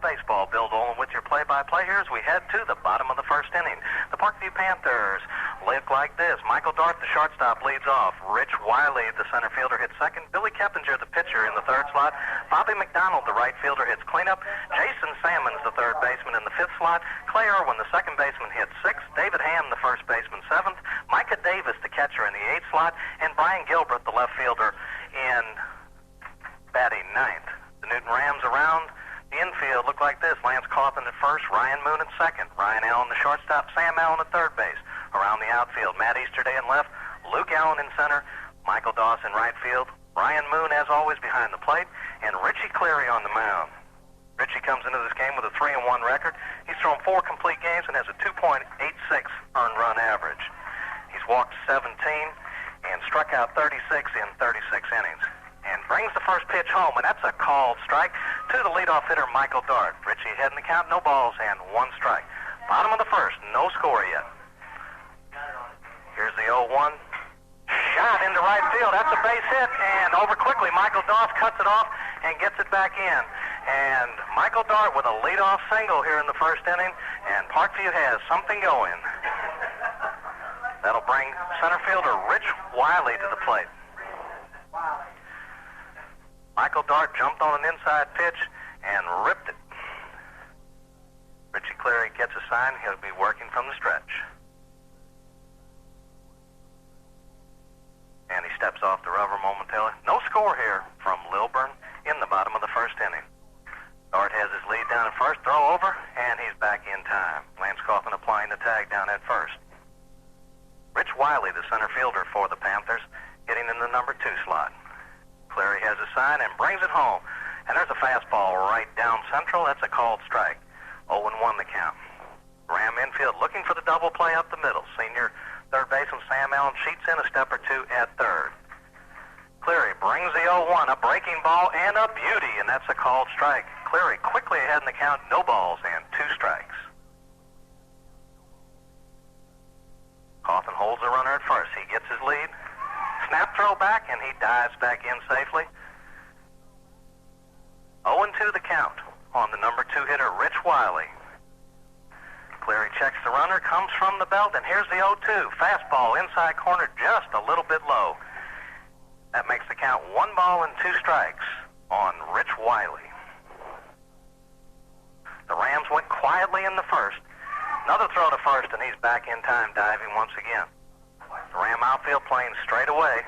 baseball. Bill Dolan with your play-by-play here as we head to the bottom of the first inning. The Parkview Panthers look like this. Michael Dart, the shortstop, leads off. Rich Wiley, the center fielder, hits second. Billy Keppinger, the pitcher, in the third slot. Bobby McDonald, the right fielder, hits cleanup. Jason Salmons, the third baseman, in the fifth slot. Clay Irwin, the second baseman, hits sixth. David Ham, the first baseman, seventh. Micah Davis, the catcher, in the eighth slot. And Brian Gilbert, the left fielder, in batting ninth. The Newton Rams around the infield look like this. Lance Coffin at first, Ryan Moon at second, Ryan Allen the shortstop, Sam Allen at third base. Around the outfield, Matt Easterday in left, Luke Allen in center, Michael Dawson right field, Ryan Moon as always behind the plate, and Richie Cleary on the mound. Richie comes into this game with a 3-1 record. He's thrown 4 complete games and has a 2.86 earned run average. He's walked 17 and struck out 36 in 36 innings. And brings the first pitch home, and that's a called strike to the leadoff hitter, Michael Dart. Richie ahead in the count, no balls, and 1 strike. Bottom of the first, no score yet. Here's the 0-1. Shot into right field. That's a base hit, and over quickly, Michael Dart cuts it off and gets it back in. And Michael Dart with a leadoff single here in the first inning, and Parkview has something going. That'll bring center fielder Rich Wiley to the plate. Michael Dart jumped on an inside pitch and ripped it. Richie Cleary gets a sign. He'll be working from the stretch. And he steps off the rubber momentarily. No score here from Lilburn in the bottom of the first inning. Dart has his lead down at first, throw over, and he's back in time. Lance Coffin applying the tag down at first. Rich Wiley, the center fielder for the Panthers, hitting in the number 2 slot. Cleary has a sign and brings it home. And there's a fastball right down central. That's a called strike. 0-1 the count. Ram infield looking for the double play up the middle. Senior third baseman Sam Allen cheats in a step or 2 at third. Cleary brings the 0-1, a breaking ball and a beauty, and that's a called strike. Cleary quickly ahead in the count, no balls and 2 strikes. Coffin holds the runner at first. He gets his lead. Snap throw back, and he dives back in safely. 0-2 the count on the number 2 hitter, Rich Wiley. Cleary checks the runner, comes from the belt, and here's the 0-2. Fastball inside corner, just a little bit low. That makes the count 1 ball and 2 strikes on Rich Wiley. The Rams went quietly in the first. Another throw to first, and he's back in time, diving once again. The Ram outfield playing straight away.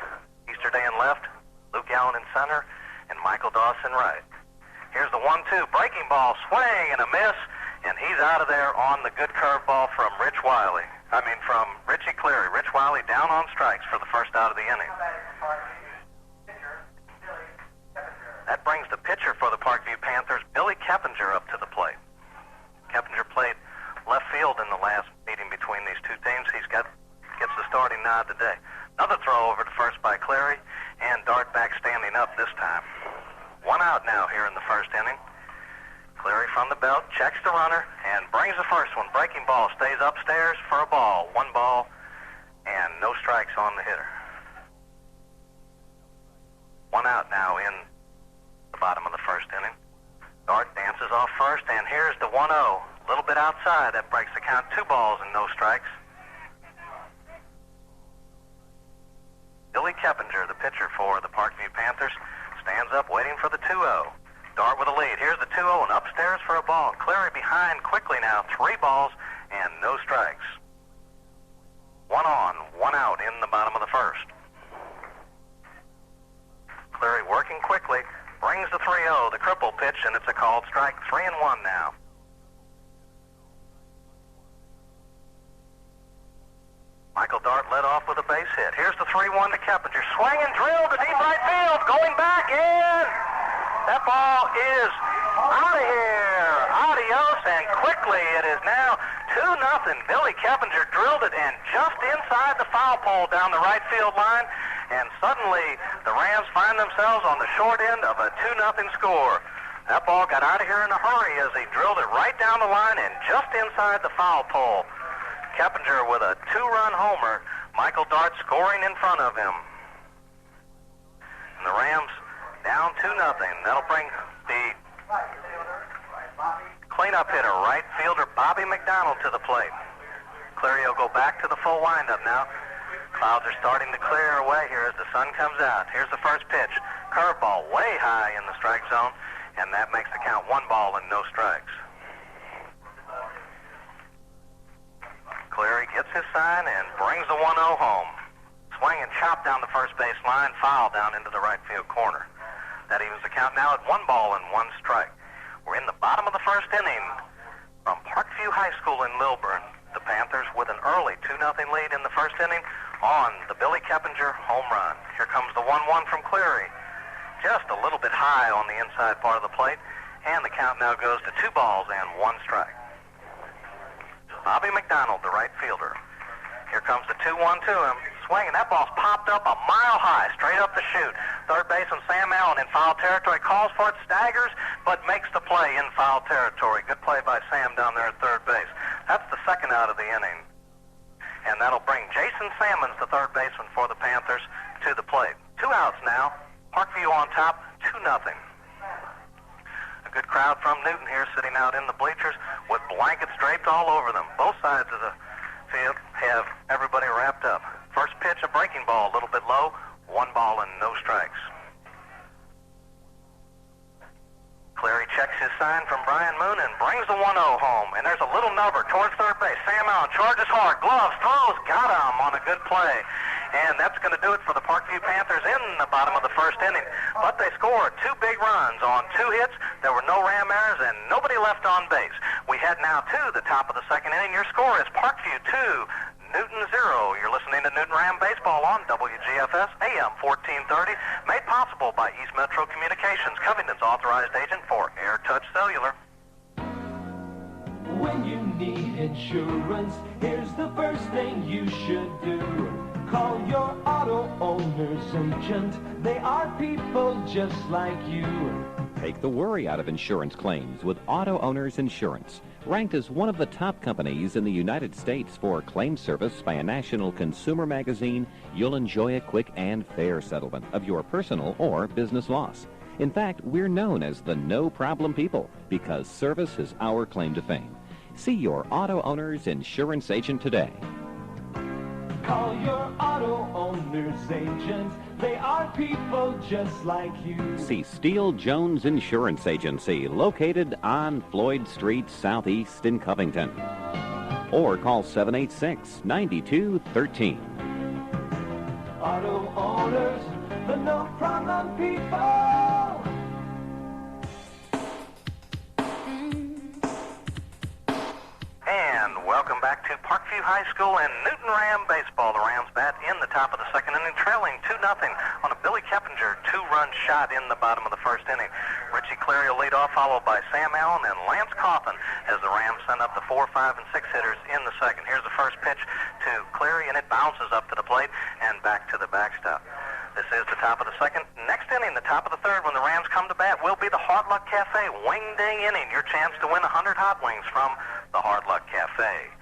Easterday in left, Luke Allen in center, and Michael Dawson right. Here's the 1-2, breaking ball, swing and a miss, and he's out of there on the good curveball from Rich Wiley. From Richie Cleary. Rich Wiley down on strikes for the first out of the inning. That brings the pitcher for the Parkview Panthers, Billy Keppinger, up to the plate. Keppinger played left field in the last meeting between these two teams. Gets the starting nod today. Another throw over to first by Cleary, and Dart back standing up this time. 1 out now here in the first inning. Cleary from the belt, checks the runner, and brings the first one. Breaking ball, stays upstairs for a ball. 1 ball, and no strikes on the hitter. 1 out now in the bottom of the first inning. Dart dances off first, and here's the 1-0. A little bit outside. That breaks the count. 2 balls and no strikes. Billy Keppinger, the pitcher for the Parkview Panthers, stands up waiting for the 2-0. Dart with a lead. Here's the 2-0 and upstairs for a ball. Cleary behind quickly now. 3 balls and no strikes. 1 on, 1 out in the bottom of the first. Cleary working quickly. Brings the 3-0, the cripple pitch, and it's a called strike. 3-1 now. Michael Dart led off with a base hit. Here's the 3-1 to Keppinger. Swing and drill to deep right field. Going back in. That ball is out of here. Adios, and quickly it is now 2-0. Billy Keppinger drilled it and just inside the foul pole down the right field line. And suddenly the Rams find themselves on the short end of a 2-0 score. That ball got out of here in a hurry as he drilled it right down the line and just inside the foul pole. Keppinger with a 2-run homer. Michael Dart scoring in front of him. And the Rams down 2-0. That'll bring the cleanup hitter, right fielder Bobby McDonald to the plate. Cleary will go back to the full windup now. Clouds are starting to clear away here as the sun comes out. Here's the first pitch. Curveball way high in the strike zone, and that makes the count 1 ball and no strikes. Cleary gets his sign and brings the 1-0 home. Swing and chop down the first base line, foul down into the right field corner. That evens the count now at 1 ball and 1 strike. We're in the bottom of the first inning from Parkview High School in Lilburn. The Panthers with an early 2-0 lead in the first inning on the Billy Keppinger home run. Here comes the 1-1 from Cleary. Just a little bit high on the inside part of the plate, and the count now goes to 2 balls and 1 strike. Bobby McDonald, the right fielder. Here comes the 2-1 to him. Swing, and that ball's popped up a mile high, straight up the chute. Third baseman Sam Allen in foul territory, calls for it, staggers, but makes the play in foul territory. Good play by Sam down there at third base. That's the second out of the inning. And that'll bring Jason Sammons, the third baseman for the Panthers, to the plate. 2 outs now. Parkview on top, 2-0. A good crowd from Newton here sitting out in the bleachers with blankets draped all over them. Both sides of the field have everybody wrapped up. First pitch, a breaking ball, a little bit low, 1 ball and no strikes. Cleary checks his sign from Brian Moon and brings the 1-0 home. And there's a little nubber towards third base. Sam Allen charges hard, gloves, throws, got him on a good play. And that's going to do it for the Parkview Panthers in the bottom of the first inning. But they scored 2 big runs on 2 hits. There were no ram errors and nobody left on base. We head now to the top of the second inning. Your score is Parkview 2, Newton 0. You're listening to Newton Ram Baseball on WGFS AM 1430, made possible by East Metro Communications, Covington's authorized agent for Air Touch Cellular. When you need insurance, here's the first thing you should do. Call your auto owner's agent. They are people just like you. Take the worry out of insurance claims with Auto Owners Insurance. Ranked as one of the top companies in the United States for claim service by a national consumer magazine, you'll enjoy a quick and fair settlement of your personal or business loss. In fact, we're known as the no-problem people because service is our claim to fame. See your Auto Owners Insurance agent today. Call your auto owner's agent. They are people just like you. See Steele Jones Insurance Agency, located on Floyd Street Southeast in Covington. Or call 786-9213. Auto owners, the no-problem people. And welcome back to Parkview High School and Newton Ram Baseball. The Rams bat in the top of the second inning, trailing 2-0 on a Billy Keppinger 2-run shot in the bottom of the first inning. Richie Cleary will lead off, followed by Sam Allen and Lance Coffin as the Rams send up the 4, 5, and 6 hitters in the second. Here's the first pitch to Cleary, and it bounces up to the plate and back to the backstop. This is the top of the second. Next inning, the top of the third, when the Rams come to bat, will be the Hard Luck Cafe Wing Ding inning. Your chance to win 100 hot wings from the Hard Luck Cafe.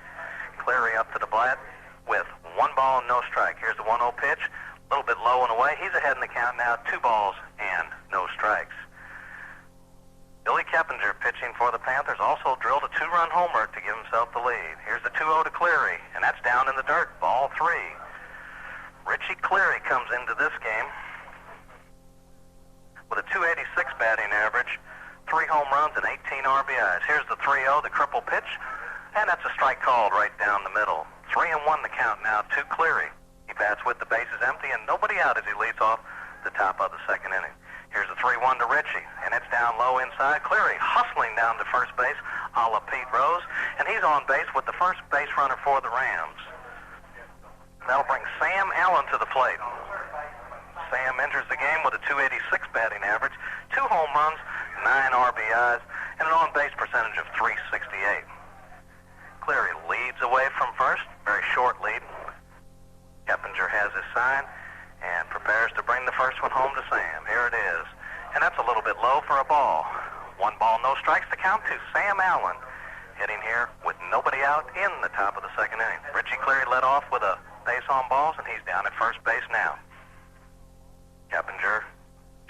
Cleary up to the bat with 1 ball and no strike. Here's the 1-0 pitch, a little bit low and away. He's ahead in the count now, 2 balls and no strikes. Billy Keppinger, pitching for the Panthers, also drilled a 2-run homer to give himself the lead. Here's the 2-0 to Cleary, and that's down in the dirt, ball 3. Richie Cleary comes into this game with a 286 batting average, 3 home runs and 18 RBIs. Here's the 3-0, the cripple pitch, and that's a strike called right down the middle. 3-1 the count now to Cleary. He bats with the bases empty and nobody out as he leads off the top of the second inning. Here's the 3-1 to Richie, and it's down low inside. Cleary hustling down to first base, a la Pete Rose, and he's on base with the first base runner for the Rams. That'll bring Sam Allen to the plate. Sam enters the game with a 286 batting average, 2 home runs, 9 RBIs, and an on-base percentage of .368. Cleary leads away from first, very short lead. Keppinger has his sign and prepares to bring the first one home to Sam. Here it is. And that's a little bit low for a ball. 1 ball, no strikes to count to Sam Allen, hitting here with nobody out in the top of the second inning. Richie Cleary led off with a base on balls, and he's down at first base now. Keppinger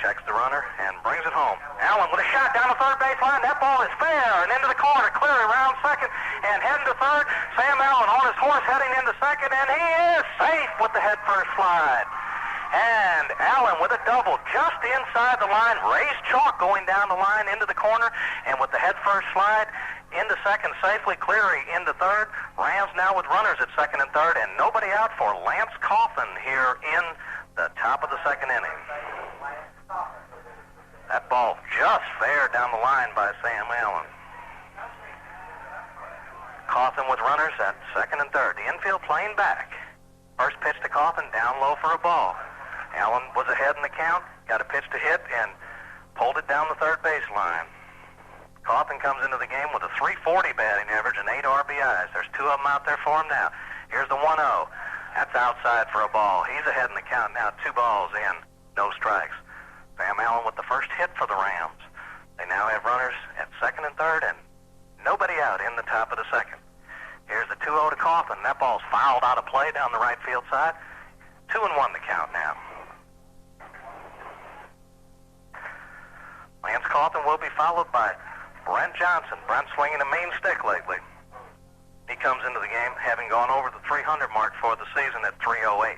checks the runner and brings it home. Allen with a shot down the third base line. That ball is fair and into the corner. Cleary around second and heading to third. Sam Allen on his horse heading into second, and he is safe with the head first slide. And Allen with a double just inside the line. Ray's chalk going down the line into the corner, and with the head first slide into second safely. Cleary into third. Rams now with runners at second and third, and nobody out for Lance Coffin here in the top of the second inning. That ball just fair down the line by Sam Allen. Coffin with runners at second and third. The infield playing back. First pitch to Coffin, down low for a ball. Allen was ahead in the count, got a pitch to hit, and pulled it down the third baseline. Coffin comes into the game with a .340 batting average and 8 RBIs. There's 2 of them out there for him now. Here's the 1-0. That's outside for a ball. He's ahead in the count now, 2 balls in, no strikes. Sam Allen with the first hit for the Rams. They now have runners at second and third and nobody out in the top of the second. Here's the 2-0 to Coffin. That ball's fouled out of play down the right field side. 2-1 the count now. Lance Coffin will be followed by Brent Johnson. Brent swinging a mean stick lately. He comes into the game having gone over the 300 mark for the season at 308.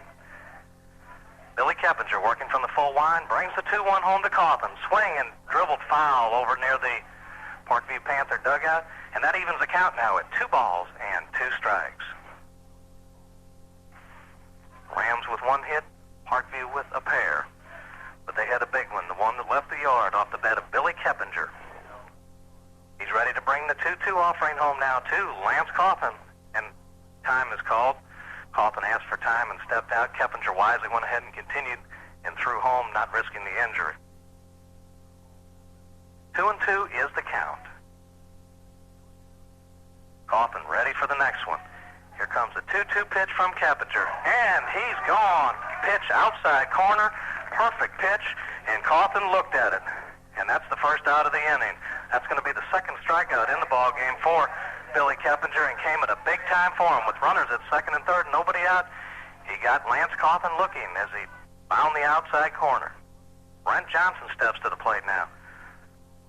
Billy Keppinger working from the full line, brings the 2-1 home to Coffin. Swing and dribbled foul over near the Parkview Panther dugout, and that evens the count now at 2 balls and 2 strikes. Rams with 1 hit, Parkview with a pair. But they had a big one, the one that left the yard off the bat of Billy Keppinger. He's ready to bring the 2-2 offering home now to Lance Coffin, and time is called. Coffin asked for time and stepped out. Keppinger wisely went ahead and continued and threw home, not risking the injury. 2-2 is the count. Coffin ready for the next one. Here comes a 2-2 pitch from Keppinger, and he's gone. Pitch outside corner, perfect pitch, and Coffin looked at it. And that's the first out of the inning. That's going to be the second strikeout in the ball game for Billy Keppinger, and came at a big time for him with runners at second and third, nobody out. He got Lance Coffin looking as he found the outside corner. Brent Johnson steps to the plate now.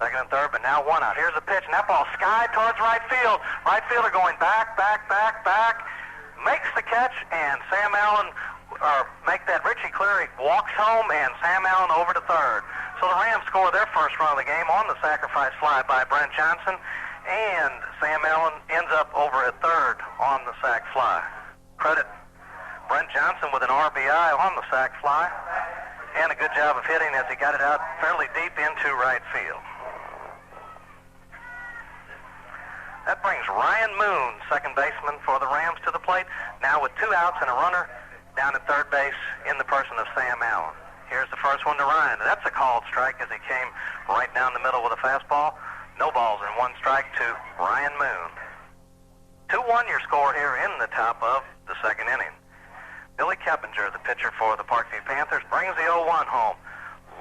Second and third, but now 1 out. Here's the pitch, and that ball sky towards right field. Right fielder going back, makes the catch, and Sam Allen, make that Richie Cleary walks home, and Sam Allen over to third. So the Rams score their first run of the game on the sacrifice fly by Brent Johnson, and Sam Allen ends up over at third on the sac fly. Credit Brent Johnson with an RBI on the sac fly, and a good job of hitting as he got it out fairly deep into right field. That brings Ryan Moon, second baseman for the Rams, to the plate, now with 2 outs and a runner down at third base in the person of Sam Allen. Here's the first one to Ryan. That's a called strike as he came right down the middle with a fastball. No balls and 1 strike to Ryan Moon. 2-1 your score here in the top of the second inning. Billy Keppinger, the pitcher for the Parkview Panthers, brings the 0-1 home.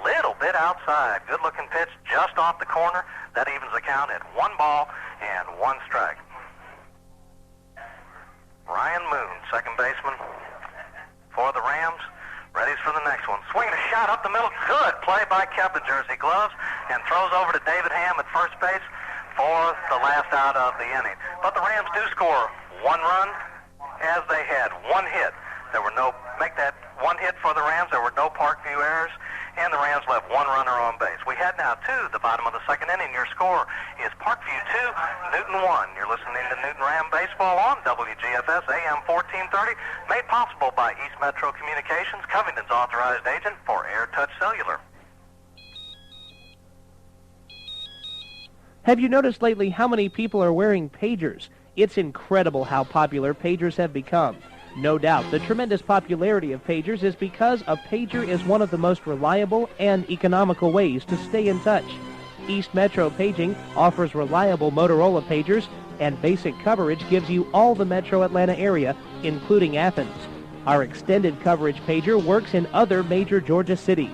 Little bit outside. Good-looking pitch just off the corner. That evens the count at 1 ball and 1 strike. Ryan Moon, second baseman for the Rams, ready for the next one. Swinging a shot up the middle. Good play by Keppinger as he gloves and throws over to David Ham at first base for the last out of the inning. But the Rams do score 1 run as they had 1 hit. There were no, make that 1 hit for the Rams. There were no Parkview errors, and the Rams left 1 runner on base. We head now to the bottom of the second inning. Your score is Parkview 2, Newton 1. You're listening to Newton Ram Baseball on WGFS AM 1430, made possible by East Metro Communications, Covington's authorized agent for Air Touch Cellular. Have you noticed lately how many people are wearing pagers? It's incredible how popular pagers have become. No doubt, the tremendous popularity of pagers is because a pager is one of the most reliable and economical ways to stay in touch. East Metro Paging offers reliable Motorola pagers, and basic coverage gives you all the Metro Atlanta area, including Athens. Our extended coverage pager works in other major Georgia cities.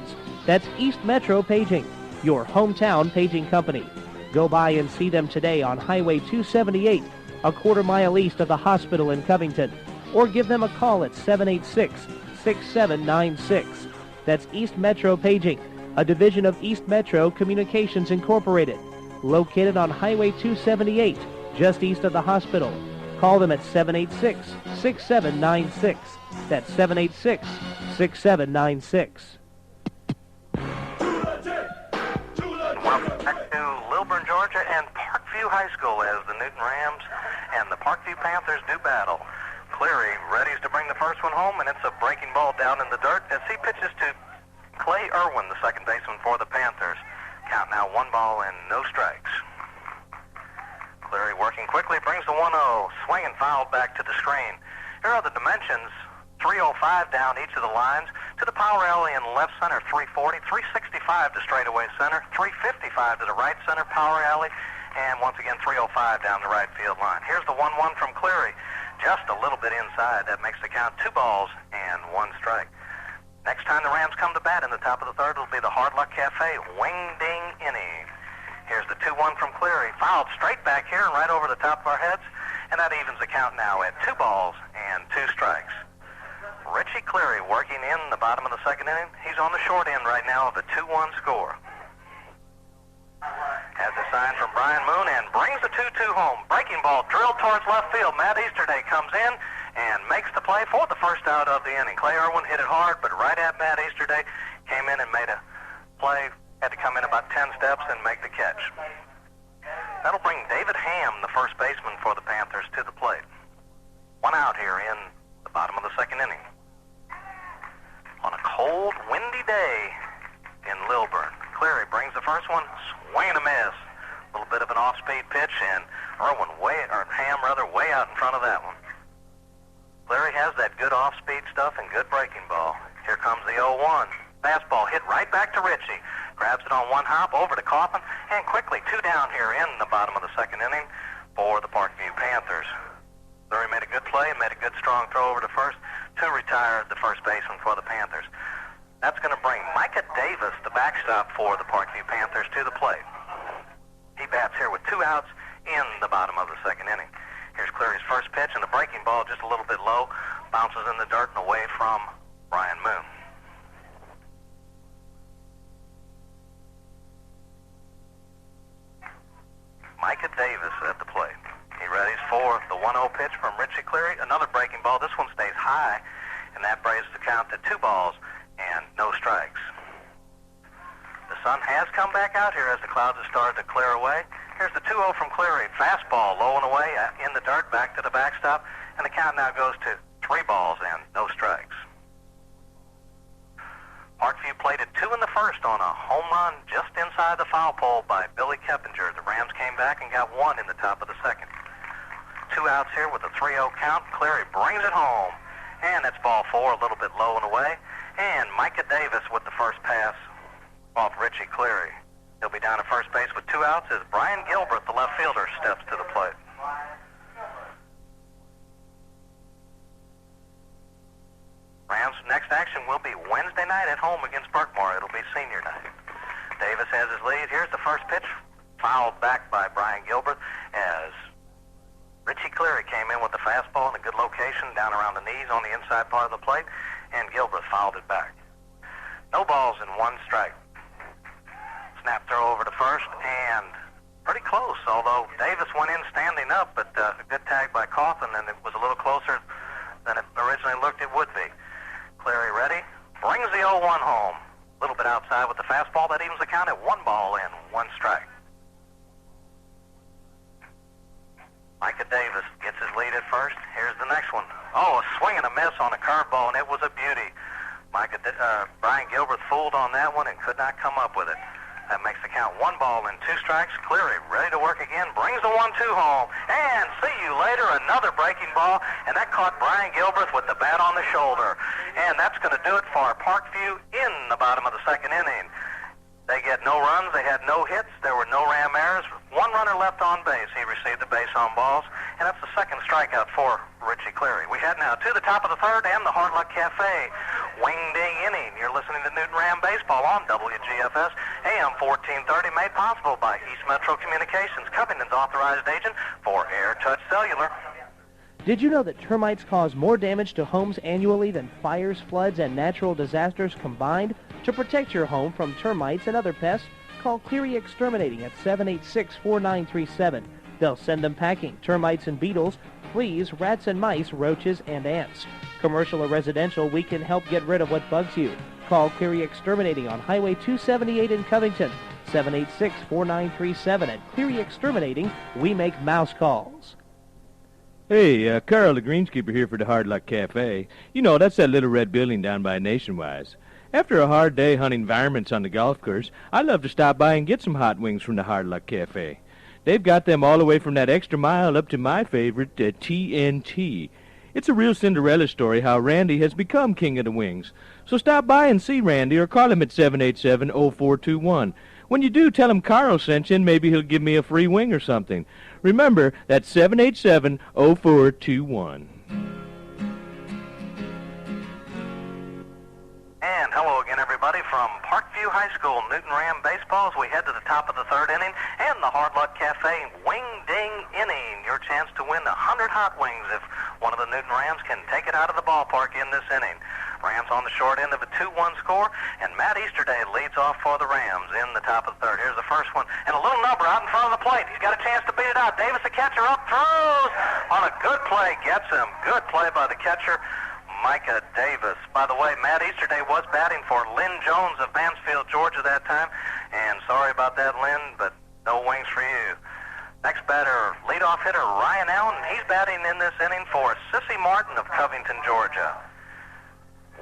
That's East Metro Paging, your hometown paging company. Go by and see them today on Highway 278, a quarter mile east of the hospital in Covington, or give them a call at 786-6796. That's East Metro Paging, a division of East Metro Communications Incorporated, located on Highway 278, just east of the hospital. Call them at 786-6796. That's 786-6796. Welcome back to Lilburn, Georgia, and Parkview High School as the Newton Rams and the Parkview Panthers do battle. Cleary readies to bring the first one home, and it's a breaking ball down in the dirt as he pitches to Clay Irwin, the second baseman for the Panthers. Count now 1 ball and no strikes. Cleary working quickly, brings the 1-0. Swing and foul back to the screen. Here are the dimensions. 305 down each of the lines. To the power alley in left center, 340. 365 to straightaway center. 355 to the right center power alley. And once again, 305 down the right field line. Here's the 1-1 from Cleary. Just a little bit inside. That makes the count 2 balls and 1 strike. Next time the Rams come to bat in the top of the third, it'll be the Hard Luck Cafe wing-ding inning. Here's the 2-1 from Cleary. Fouled straight back here and right over the top of our heads. And that evens the count now at 2 balls and 2 strikes. Richie Cleary working in the bottom of the second inning. He's on the short end right now of a 2-1 score. Has a sign from Brian Moon and brings the 2-2 home. Breaking ball drilled towards left field. Matt Easterday comes in and makes the play for the first out of the inning. Clay Irwin hit it hard, but right at Matt Easterday, came in and made a play. Had to come in about 10 steps and make the catch. That'll bring David Ham, the first baseman for the Panthers, to the plate. 1 out here in the bottom of the second inning. On a cold, windy day in Lilburn, Cleary brings the first one, swing and a miss. A little bit of an off-speed pitch, and Ham way out in front of that one. Cleary has that good off-speed stuff and good breaking ball. Here comes the 0-1. Fastball hit right back to Richie. Grabs it on 1 hop over to Coffin, and quickly 2 down here in the bottom of the second inning for the Parkview Panthers. Cleary made a good play and made a good strong throw over to first to retire the first baseman for the Panthers. That's going to bring Micah Davis, the backstop for the Parkview Panthers, to the plate. He bats here with 2 outs in the bottom of the second inning. Here's Cleary's first pitch, and the breaking ball just a little bit low, bounces in the dirt and away from Brian Moon. Micah Davis at the plate. He readies for the 1-0 pitch from Richie Cleary. Another breaking ball. This one stays high, and that brings the count to 2 balls and no strikes. The sun has come back out here as the clouds have started to clear away. Here's the 2-0 from Cleary. Fastball low and away in the dirt, back to the backstop, and the count now goes to 3 balls and no strikes. Parkview plated 2 in the first on a home run just inside the foul pole by Billy Keppinger. The Rams came back and got 1 in the top of the second. 2 outs here with a 3-0 count. Cleary brings it home, and that's ball 4, a little bit low and away. And Micah Davis with the first pass off Richie Cleary. He'll be down at first base with 2 outs as Brian Gilbert, the left fielder, steps to the plate. Rams' next action will be Wednesday night at home against Berkmore. It'll be senior night. Davis has his lead. Here's the first pitch, fouled back by Brian Gilbert as Richie Cleary came in with the fastball in a good location down around the knees on the inside part of the plate, and Gilbert fouled it back. No balls and 1 strike. Snap throw over to first, and pretty close, although Davis went in standing up, but a good tag by Coffin, and it was a little closer than it originally looked it would be. Cleary ready, brings the 0-1 home. A little bit outside with the fastball. That evens the count at 1 ball and 1 strike. Micah Davis gets his lead at first. Here's the next one. Oh, a swing and a miss on a curveball, and it was a beauty. Brian Gilbert fooled on that one and could not come up with it. That makes the count 1 ball and 2 strikes. Cleary ready to work again, brings the 1-2 home. And see you later, another breaking ball, and that caught Brian Gilbert with the bat on the shoulder. And that's going to do it for Parkview in the bottom of the second inning. They get no runs, they had no hits, there were no Ram errors. 1 runner left on base. He received the base on balls, and that's the second strikeout for Richie Cleary. We head now to the top of the third and the Hard Luck Cafe. Wing-ding inning. You're listening to Newton Ram Baseball on WGFS, AM 1430, made possible by East Metro Communications, Covington's authorized agent for Air Touch Cellular. Did you know that termites cause more damage to homes annually than fires, floods, and natural disasters combined? To protect your home from termites and other pests, call Cleary Exterminating at 786-4937. They'll send them packing, termites and beetles, fleas, rats and mice, roaches, and ants. Commercial or residential, we can help get rid of what bugs you. Call Cleary Exterminating on Highway 278 in Covington, 786-4937. At Cleary Exterminating, we make mouse calls. Hey, Carl, the greenskeeper here for the Hard Luck Cafe. You know, that's that little red building down by Nationwise. After a hard day hunting varmints on the golf course, I love to stop by and get some hot wings from the Hard Luck Cafe. They've got them all the way from that extra mile up to my favorite, TNT. It's a real Cinderella story how Randy has become king of the wings. So stop by and see Randy or call him at 787-0421. When you do, tell him Carl sent you and maybe he'll give me a free wing or something. Remember, that's 787-0421. And hello again, everybody, from Parkview High School, Newton Ram baseball, as we head to the top of the third inning, and the Hard Luck Cafe Wing Ding Inning. Your chance to win 100 hot wings if one of the Newton Rams can take it out of the ballpark in this inning. Rams on the short end of a 2-1 score, and Matt Easterday leads off for the Rams in the top of the third. Here's the first one, and a little number out in front of the plate. He's got a chance to beat it out. Davis, the catcher, up, throws on a good play, gets him. Good play by the catcher, Micah Davis. By the way, Matt Easterday was batting for Lynn Jones of Mansfield, Georgia that time, and sorry about that, Lynn, but no wings for you. Next batter, leadoff hitter Ryan Allen. He's batting in this inning for Sissy Martin of Covington, Georgia.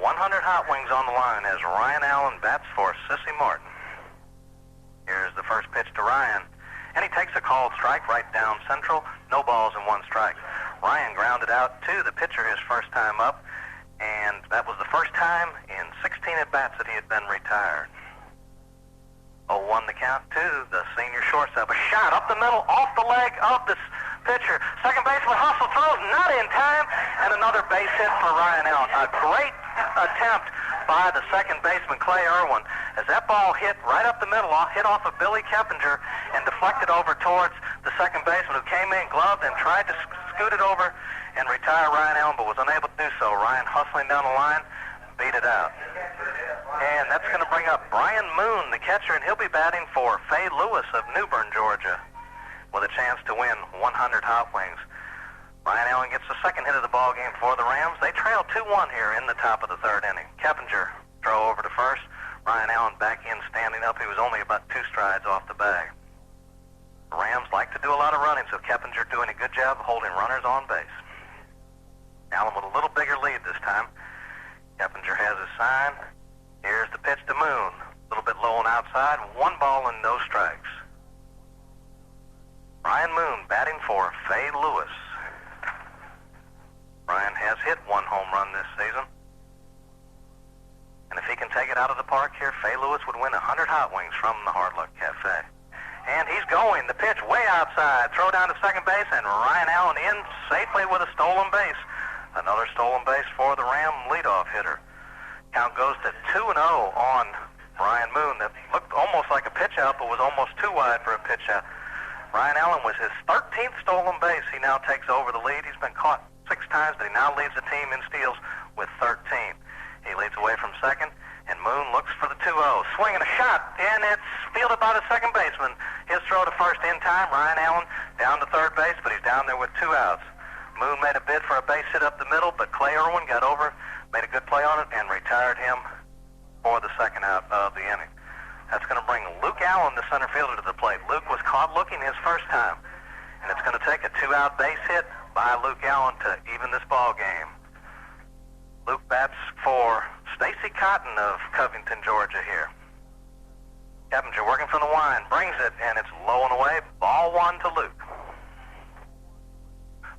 100 hot wings on the line as Ryan Allen bats for Sissy Martin. Here's the first pitch to Ryan, and he takes a called strike right down central. No balls and one strike. Ryan grounded out to the pitcher his first time up, and that was the first time in 16 at-bats that he had been retired. 0-1 the count to the senior shortstop. A shot up the middle, off the leg of this pitcher. Second baseman hustle throws, not in time, and another base hit for Ryan Allen. A great attempt by the second baseman, Clay Irwin, as that ball hit right up the middle, hit off of Billy Keppinger and deflected over towards the second baseman, who came in gloved and tried to scoot it over and retire Ryan Allen, but was unable to do so. Ryan hustling down the line, beat it out. And that's going to bring up Brian Moon, the catcher, and he'll be batting for Fay Lewis of New Bern, Georgia, with a chance to win 100 hot wings. Ryan Allen gets the second hit of the ball game for the Rams. They trail 2-1 here in the top of the third inning. Keppinger throw over to first. Ryan Allen back in, standing up. He was only about 2 strides off the bag. The Rams like to do a lot of running, so Keppinger doing a good job of holding runners on base. Allen with a little bigger lead this time. Keppinger has his sign. Here's the pitch to Moon. A little bit low and outside. 1 ball and no strikes. Ryan Moon batting for Fay Lewis. Ryan has hit 1 home run this season. And if he can take it out of the park here, Fay Lewis would win 100 hot wings from the Hard Luck Cafe. And he's going. The pitch way outside. Throw down to second base, and Ryan Allen in safely with a stolen base. Another stolen base for the Ram leadoff hitter. Count goes to 2-0 on Ryan Moon. That looked almost like a pitch out, but was almost too wide for a pitch out. Ryan Allen was his 13th stolen base. He now takes over the lead. He's been caught 6 times, but he now leads the team in steals with 13. He leads away from second, and Moon looks for the 2-0. Swinging a shot, and it's fielded by the second baseman. His throw to first in time. Ryan Allen down to third base, but he's down there with 2 outs. Moon made a bid for a base hit up the middle, but Clay Irwin got over, made a good play on it, and retired him for the second out of the inning. That's going to bring Luke Allen, the center fielder, to the plate. Luke was caught looking his first time, and it's going to take a 2-out base hit by Luke Allen to even this ball game. Luke bats for Stacy Cotton of Covington, Georgia here. Keppinger working from the wind, brings it, and it's low and away. Ball 1 to Luke.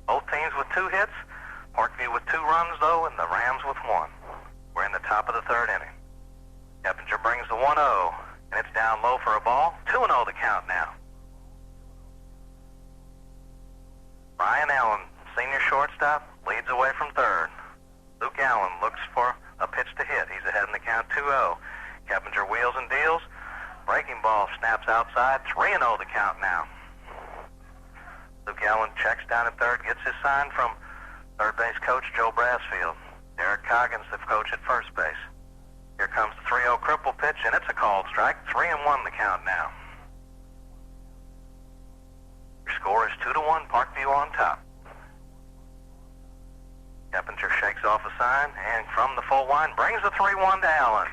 Both teams with 2 hits. Parkview with 2 runs, though, and the Rams with 1. We're in the top of the third inning. Keppinger brings the 1-0, and it's down low for a ball. 2-0 the count now. Ryan Allen, senior shortstop, leads away from third. Luke Allen looks for a pitch to hit. He's ahead in the count 2-0. Keppinger wheels and deals. Breaking ball snaps outside. 3-0 the count now. Luke Allen checks down at third, gets his sign from third base coach Joe Brasfield. Derek Coggins, the coach at first base. Here comes the 3-0 cripple pitch, and it's a called strike. 3-1 the count now. Your score is 2-1, Parkview on top. Keppinger shakes off a sign, and from the full wind brings the 3-1 to Allen.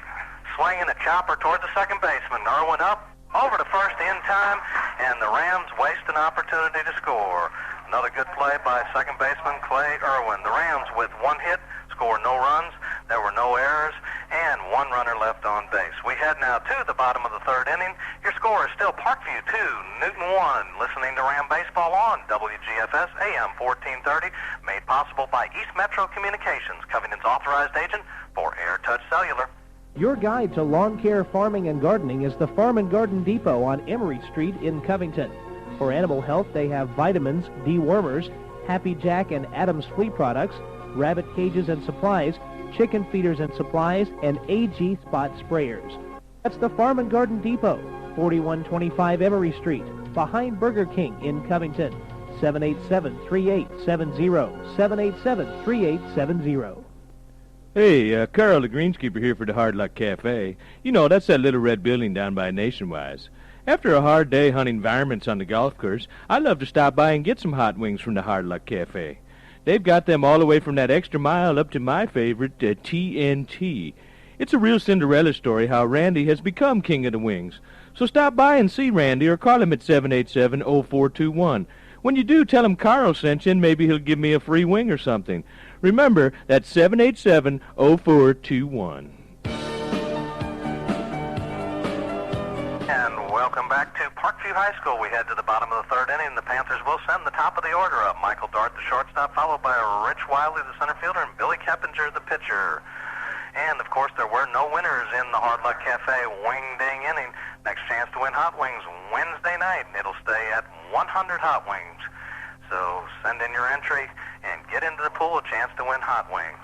Swinging a chopper towards the second baseman. Irwin up, over to first in time, and the Rams waste an opportunity to score. Another good play by second baseman Clay Irwin. The Rams with one hit, score no runs. There were no errors, and one runner left on base. We head now to the bottom of the third inning. Your score is still Parkview 2, Newton 1. Listening to Ram Baseball on WGFS AM 1430, made possible by East Metro Communications, Covington's authorized agent for Air Touch Cellular. Your guide to lawn care, farming, and gardening is the Farm and Garden Depot on Emory Street in Covington. For animal health, they have vitamins, dewormers, Happy Jack and Adams flea products, rabbit cages and supplies, chicken feeders and supplies, and AG Spot sprayers. That's the Farm and Garden Depot, 4125 Emory Street, behind Burger King in Covington. 787-3870, 787-3870. Hey, Carl, the greenskeeper here for the Hard Luck Cafe. You know, that's that little red building down by Nationwise. After a hard day hunting varmints on the golf course, I love to stop by and get some hot wings from the Hard Luck Cafe. They've got them all the way from that extra mile up to my favorite, TNT. It's a real Cinderella story how Randy has become king of the wings. So stop by and see Randy or call him at 787-0421. When you do, tell him Carl sent you and maybe he'll give me a free wing or something. Remember, that's 787-0421. And welcome back to Parkview High School. We head to the bottom of the third inning. The Panthers will send the top of the order up. Michael Dart, the shortstop, followed by Rich Wiley, the center fielder, and Billy Keppinger, the pitcher. And, of course, there were no winners in the Hard Luck Cafe Wing Ding inning. Next chance to win hot wings Wednesday night. It'll stay at 100 hot wings. So send in your entry and get into the pool, a chance to win hot wings.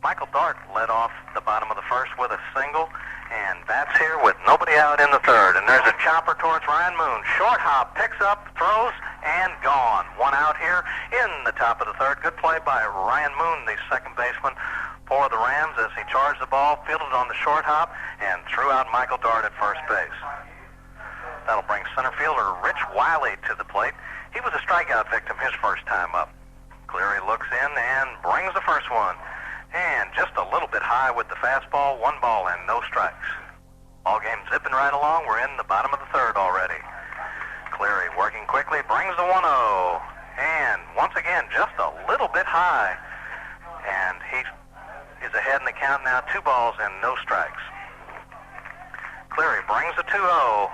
Michael Dart led off the bottom of the first with a single, and that's here with nobody out in the third. And there's a chopper towards Ryan Moon. Short hop, picks up, throws, and gone. One out here in the top of the third. Good play by Ryan Moon, the second baseman for the Rams, as he charged the ball, fielded on the short hop, and threw out Michael Dart at first base. That'll bring center fielder Rich Wiley to the plate. He was a strikeout victim his first time up. Cleary looks in and brings the first one. And just a little bit high with the fastball, 1 ball and no strikes. Ball game zipping right along. We're in the bottom of the third already. Cleary working quickly, brings the 1-0. And once again, just a little bit high. And he is ahead in the count now, 2 balls and no strikes. Cleary brings the 2-0. A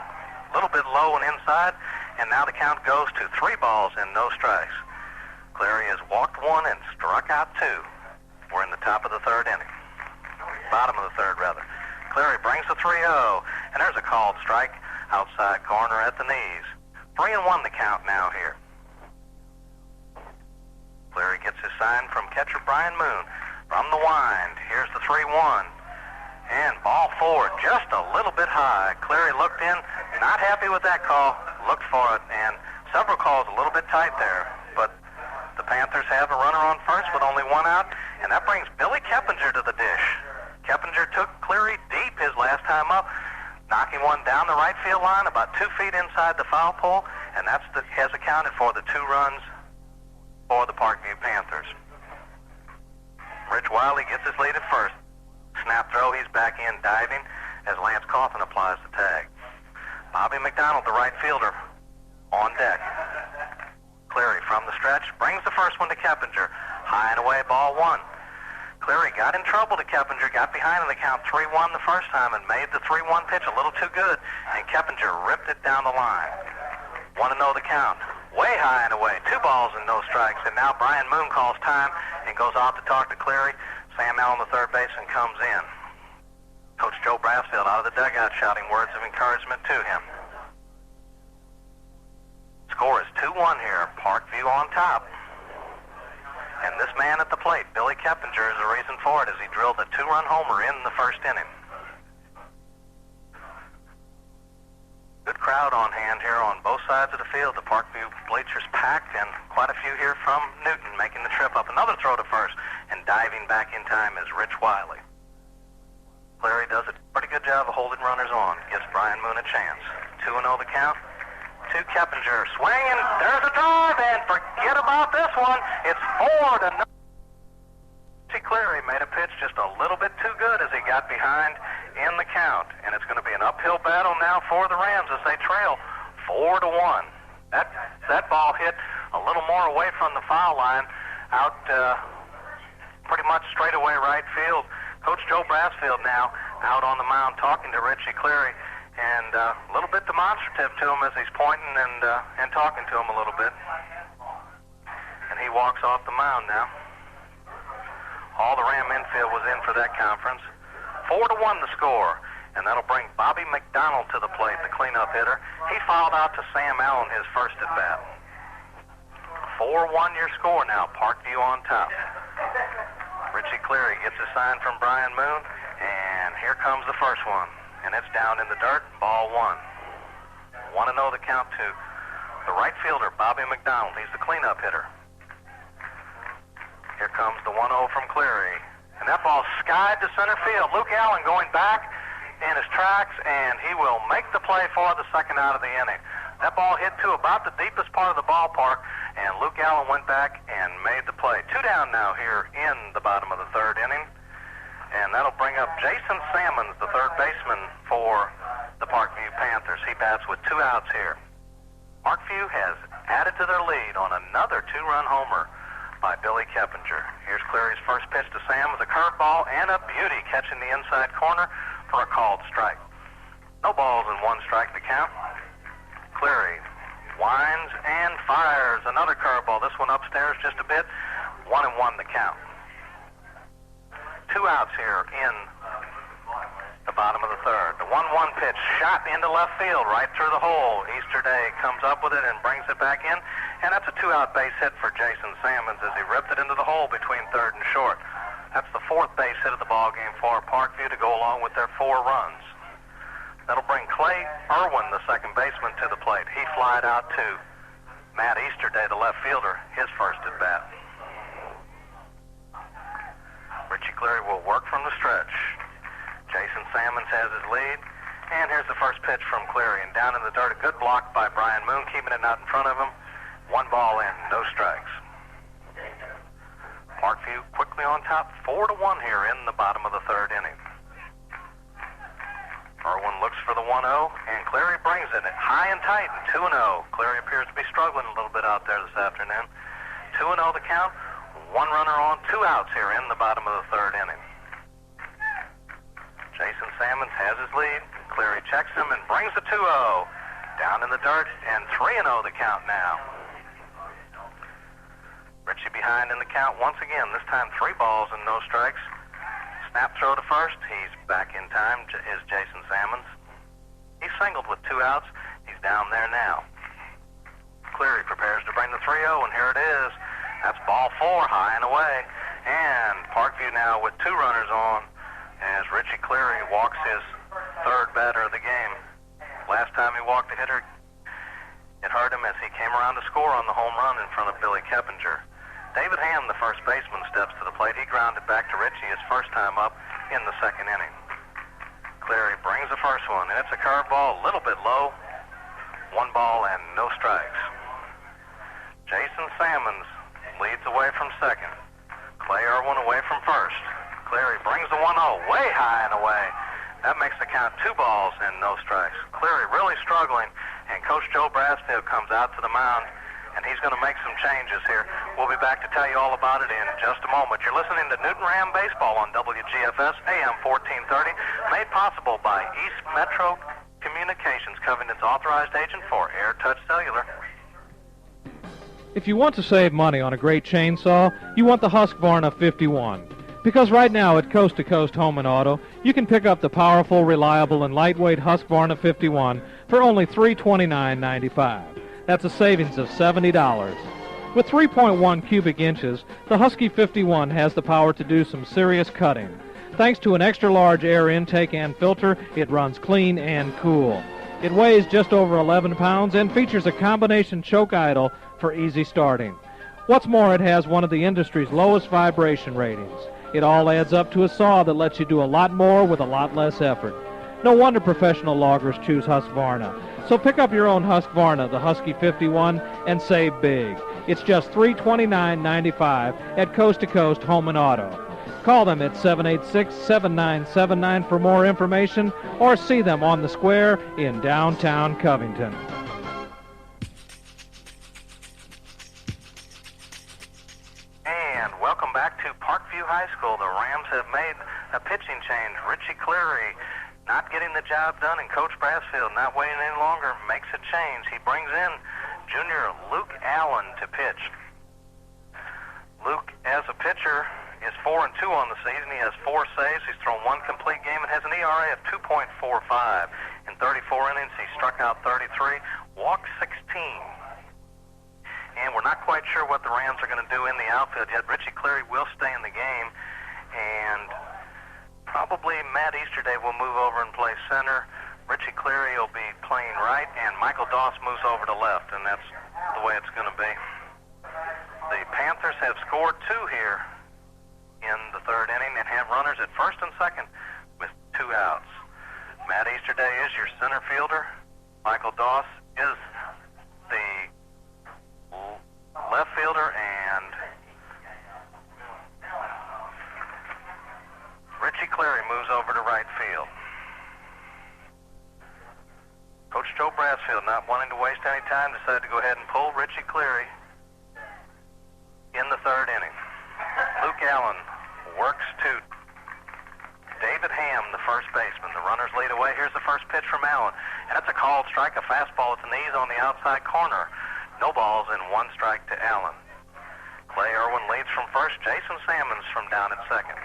little bit low and inside. And now the count goes to 3 balls and no strikes. Cleary has walked 1 and struck out 2. We're in the top of the third inning. Bottom of the third, rather. Cleary brings the 3-0, and there's a called strike outside corner at the knees. 3-1 the count now here. Cleary gets his sign from catcher Brian Moon. From the wind, here's the 3-1. And ball 4, just a little bit high. Cleary looked in, not happy with that call, looked for it, and several calls a little bit tight there. But the Panthers have a runner on first with only 1 out, and that brings Billy Keppinger to the dish. Keppinger took Cleary deep his last time up, knocking one down the right field line about 2 feet inside the foul pole, and has accounted for the 2 runs for the Parkview Panthers. Rich Wiley gets his lead at first. Snap throw, he's back in diving as Lance Coffin applies the tag. Bobby McDonald, the right fielder, on deck. Cleary from the stretch, brings the first one to Keppinger. High and away, ball 1. Cleary got in trouble to Keppinger, got behind in the count 3-1 the first time and made the 3-1 pitch a little too good, and Keppinger ripped it down the line. 1-0 the count. Way high and away, 2 balls and no strikes, and now Brian Moon calls time and goes off to talk to Cleary. Sam Allen, the third baseman, comes in. Coach Joe Brassfield out of the dugout shouting words of encouragement to him. Score is 2-1 here, Parkview on top. And this man at the plate, Billy Keppinger, is the reason for it as he drilled a 2-run homer in the first inning. Good crowd on hand here on both sides of the field. The Parkview bleachers packed, and quite a few here from Newton making the trip up. Another throw to first, and diving back in time is Rich Wiley. Cleary does a pretty good job of holding runners on. Gives Brian Moon a chance. 2-0 the count. To Keppinger. Swinging. There's a drive, and forget about this one. It's 4-0. Cleary made a pitch just a little bit too good as he got behind in the count. And it's going to be an uphill battle now for the Rams as they trail 4-1. That ball hit a little more away from the foul line, out pretty much straight away right field. Coach Joe Brassfield now out on the mound talking to Richie Cleary, and a little bit demonstrative to him as he's pointing and talking to him a little bit. And he walks off the mound now. All the Ram infield was in for that conference. 4-1 the score, and that'll bring Bobby McDonald to the plate, the cleanup hitter. He fouled out to Sam Allen his first at bat. 4-1 your score now, Parkview on top. Richie Cleary gets a sign from Brian Moon, and here comes the first one. And it's down in the dirt, ball 1. 1-0 the count to the right fielder, Bobby McDonald. He's the cleanup hitter. Here comes the 1-0 from Cleary. And that ball skied to center field. Luke Allen going back in his tracks, and he will make the play for the second out of the inning. That ball hit to about the deepest part of the ballpark, and Luke Allen went back and made the play. 2 down now here in the bottom of the third inning. And that'll bring up Jason Sammons, the third baseman for the Parkview Panthers. He bats with 2 outs here. Parkview has added to their lead on another 2-run homer by Billy Keppinger. Here's Cleary's first pitch to Sam with a curveball and a beauty, catching the inside corner for a called strike. No balls and 1 strike to count. Cleary winds and fires another curveball. This one upstairs just a bit. 1-1 the count. 2 outs here in the bottom of the third. The 1-1 pitch shot into left field right through the hole. Easterday comes up with it and brings it back in. And that's a 2-out base hit for Jason Sammons as he ripped it into the hole between third and short. That's the 4th base hit of the ball game for Parkview to go along with their 4 runs. That'll bring Clay Irwin, the second baseman, to the plate. He flied out to Matt Easterday, the left fielder, his first at bat. Richie Cleary will work from the stretch. Jason Sammons has his lead. And here's the first pitch from Cleary. And down in the dirt, a good block by Brian Moon, keeping it out in front of him. 1 ball in, no strikes. Parkview quickly on top, 4-1 here in the bottom of the third inning. Irwin looks for the 1-0, and Cleary brings it high and tight, 2-0. Cleary appears to be struggling a little bit out there this afternoon. 2-0 the count, 1 runner on, 2 outs here in the bottom of the third inning. Jason Sammons has his lead. Cleary checks him and brings the 2-0. Down in the dirt, and 3-0 the count now. Richie behind in the count once again, this time 3 balls and no strikes. Snap throw to first. He's back in time, is Jason Sammons. He singled with 2 outs. He's down there now. Cleary prepares to bring the 3-0, and here it is. That's ball 4, high and away. And Parkview now with 2 runners on as Richie Cleary walks his 3rd batter of the game. Last time he walked a hitter, it hurt him as he came around to score on the home run in front of Billy Keppinger. David Ham, the first baseman, steps to the plate. He grounded back to Richie his first time up in the second inning. Cleary brings the first one, and it's a curveball, a little bit low. 1 ball and no strikes. Jason Sammons leads away from second. Clay Irwin away from first. Cleary brings the 1-0 way high and away. That makes the count 2 balls and no strikes. Cleary really struggling, and Coach Joe Brassfield comes out to the mound, and he's going to make some changes here. We'll be back to tell you all about it in just a moment. You're listening to Newton Ram Baseball on WGFS AM 1430, made possible by East Metro Communications, Covenant's authorized agent for Air Touch Cellular. If you want to save money on a great chainsaw, you want the Husqvarna 51. Because right now at Coast to Coast Home and Auto, you can pick up the powerful, reliable, and lightweight Husqvarna 51 for only $329.95. That's a savings of $70. With 3.1 cubic inches, the Husky 51 has the power to do some serious cutting. Thanks to an extra-large air intake and filter, it runs clean and cool. It weighs just over 11 pounds and features a combination choke idle for easy starting. What's more, it has one of the industry's lowest vibration ratings. It all adds up to a saw that lets you do a lot more with a lot less effort. No wonder professional loggers choose Husqvarna. So pick up your own Husqvarna, the Husky 51, and save big. It's just $329.95 at Coast to Coast Home and Auto. Call them at 786-7979 for more information, or see them on the square in downtown Covington. And welcome back to Parkview High School. The Rams have made a pitching change. Richie Cleary, not getting the job done, and Coach Brassfield not waiting any longer, makes a change. He brings in junior Luke Allen to pitch. Luke, as a pitcher, is 4-2 on the season. He has 4 saves. He's thrown 1 complete game and has an ERA of 2.45. In 34 innings, he struck out 33, walked 16. And we're not quite sure what the Rams are going to do in the outfield yet. Richie Cleary will stay in the game, and probably Matt Easterday will move over and play center. Richie Cleary will be playing right, and Michael Doss moves over to left, and that's the way it's going to be. The Panthers have scored 2 here in the 3rd inning and have runners at 1st and 2nd with 2 outs. Matt Easterday is your center fielder. Michael Doss is the left fielder, and Richie Cleary moves over to right field. Coach Joe Brassfield, not wanting to waste any time, decided to go ahead and pull Richie Cleary in the 3rd inning. Luke Allen works to David Ham, the first baseman. The runners lead away. Here's the first pitch from Allen. And that's a called strike, a fastball at the knees on the outside corner. No balls and 1 strike to Allen. Clay Irwin leads from first. Jason Sammons from down at second.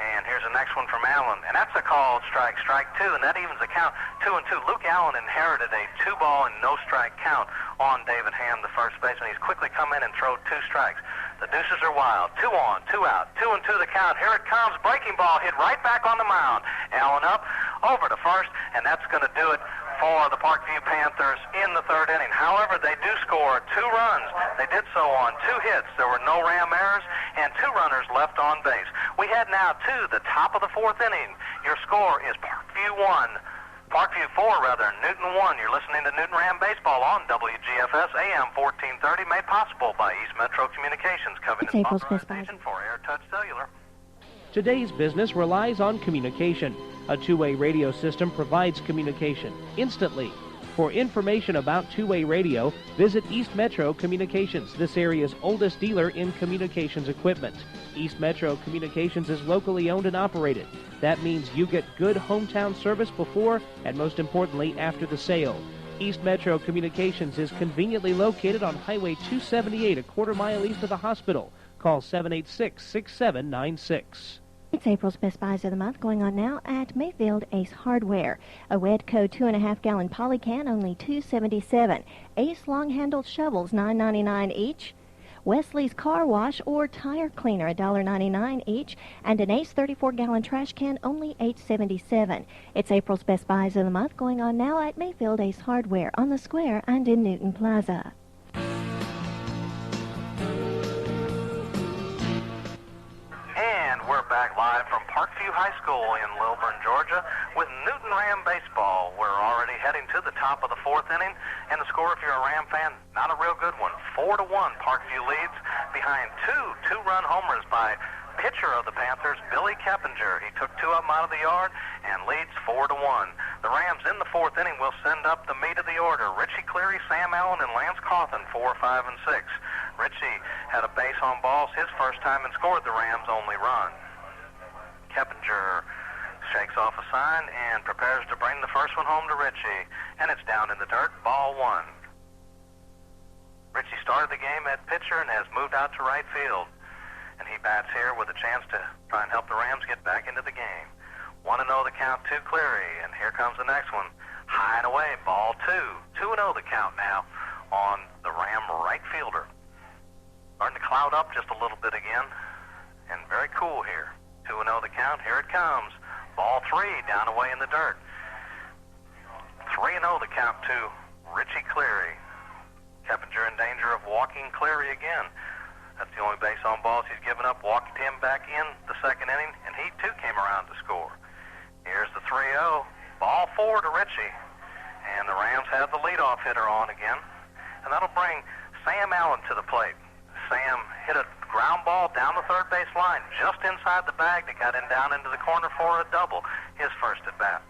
And here's the next one from Allen. And that's a called strike, strike 2, and that evens the count 2-2. Luke Allen inherited a 2-ball and no strike count on David Ham, the first baseman. He's quickly come in and thrown 2 strikes. The deuces are wild. 2 on, 2 out. 2-2 the count. Here it comes. Breaking ball hit right back on the mound. Allen up, over to first, and that's going to do it for the Parkview Panthers in the 3rd inning. However, they do score 2 runs. They did so on 2 hits. There were no Ram errors and 2 runners left on base. We head now to the top of the 4th inning. Your score is Parkview 4 rather, Newton 1. You're listening to Newton Ram Baseball on WGFS AM 1430, made possible by East Metro Communications, Covington's authorized station for Air Touch Cellular. Today's business relies on communication. A two-way radio system provides communication instantly. For information about two-way radio, visit East Metro Communications, this area's oldest dealer in communications equipment. East Metro Communications is locally owned and operated. That means you get good hometown service before and, most importantly, after the sale. East Metro Communications is conveniently located on Highway 278, a quarter mile east of the hospital. Call 786-6796. It's April's Best Buys of the Month going on now at Mayfield Ace Hardware. A Wedco 2.5-gallon poly can, only $2.77. Ace long-handled shovels, $9.99 each. Wesley's Car Wash or Tire Cleaner, $1.99 each. And an Ace 34-gallon trash can, only $8.77. It's April's Best Buys of the Month going on now at Mayfield Ace Hardware on the Square and in Newton Plaza. And we're back live from Parkview High School in Lilburn, Georgia, with Newton Ram Baseball. We're already heading to the top of the 4th inning, and the score, if you're a Ram fan, not a real good one. 4-1, Parkview leads behind 2 two-run homers by pitcher of the Panthers, Billy Keppinger. He took 2 of them out of the yard and leads 4-1. The Rams in the 4th inning will send up the meat of the order. Richie Cleary, Sam Allen, and Lance Cawthon, 4, 5, and 6. Richie had a base on balls his first time and scored the Rams' only run. Keppinger shakes off a sign and prepares to bring the first one home to Richie, and it's down in the dirt, ball 1. Richie started the game at pitcher and has moved out to right field, and he bats here with a chance to try and help the Rams get back into the game. 1-0 the count to Cleary, and here comes the next one. High and away, ball 2. 2-0 the count now on the Ram right fielder. Starting to cloud up just a little bit again, and very cool here. 2-0 the count, here it comes. Ball 3 down away in the dirt. 3-0 the count to Richie Cleary. Keppinger in danger of walking Cleary again. That's the only base on balls he's given up. Walked him back in the second inning, and he too came around to score. Here's the 3-0. Ball 4 to Richie. And the Rams have the leadoff hitter on again. And that'll bring Sam Allen to the plate. Sam hit a ground ball down the third base line, just inside the bag that got him down into the corner for a double, his first at bat.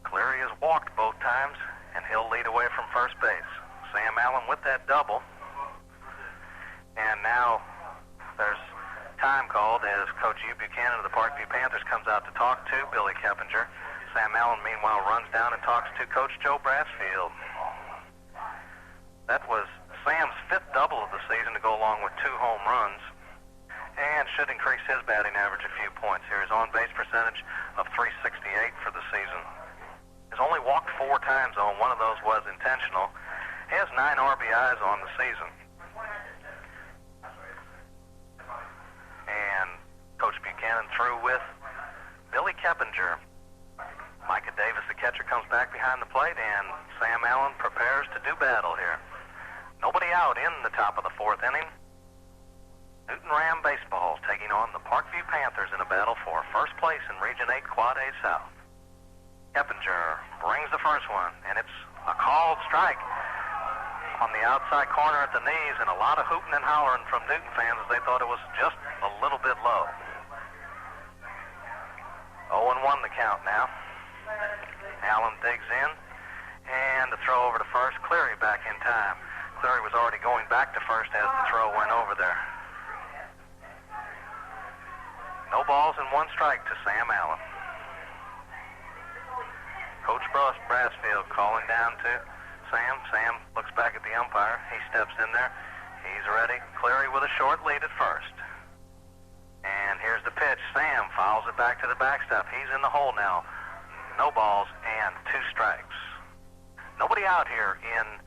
Cleary has walked both times, and he'll lead away from first base. Sam Allen with that double. And now there's time called as Coach Hugh Buchanan of the Parkview Panthers comes out to talk to Billy Keppinger. Sam Allen, meanwhile, runs down and talks to Coach Joe Brassfield. That was Sam's 5th double of the season to go along with 2 home runs and should increase his batting average a few points here. His on-base percentage of .368 for the season. He's only walked 4 times, though, and one of those was intentional. He has 9 RBIs on the season. And Coach Buchanan through with Billy Keppinger. Micah Davis, the catcher, comes back behind the plate, and Sam Allen prepares to do battle here. Nobody out in the top of the 4th inning. Newton Ram baseball taking on the Parkview Panthers in a battle for first place in Region 8 Quad A South. Keppinger brings the first one, and it's a called strike on the outside corner at the knees, and a lot of hooting and hollering from Newton fans as they thought it was just a little bit low. 0-1 the count now. Allen digs in, and the throw over to first. Cleary back in time. Cleary was already going back to first as the throw went over there. No balls and 1 strike to Sam Allen. Coach Brassfield calling down to Sam. Sam looks back at the umpire. He steps in there. He's ready. Cleary with a short lead at first. And here's the pitch. Sam fouls it back to the backstop. He's in the hole now. No balls and 2 strikes. Nobody out here in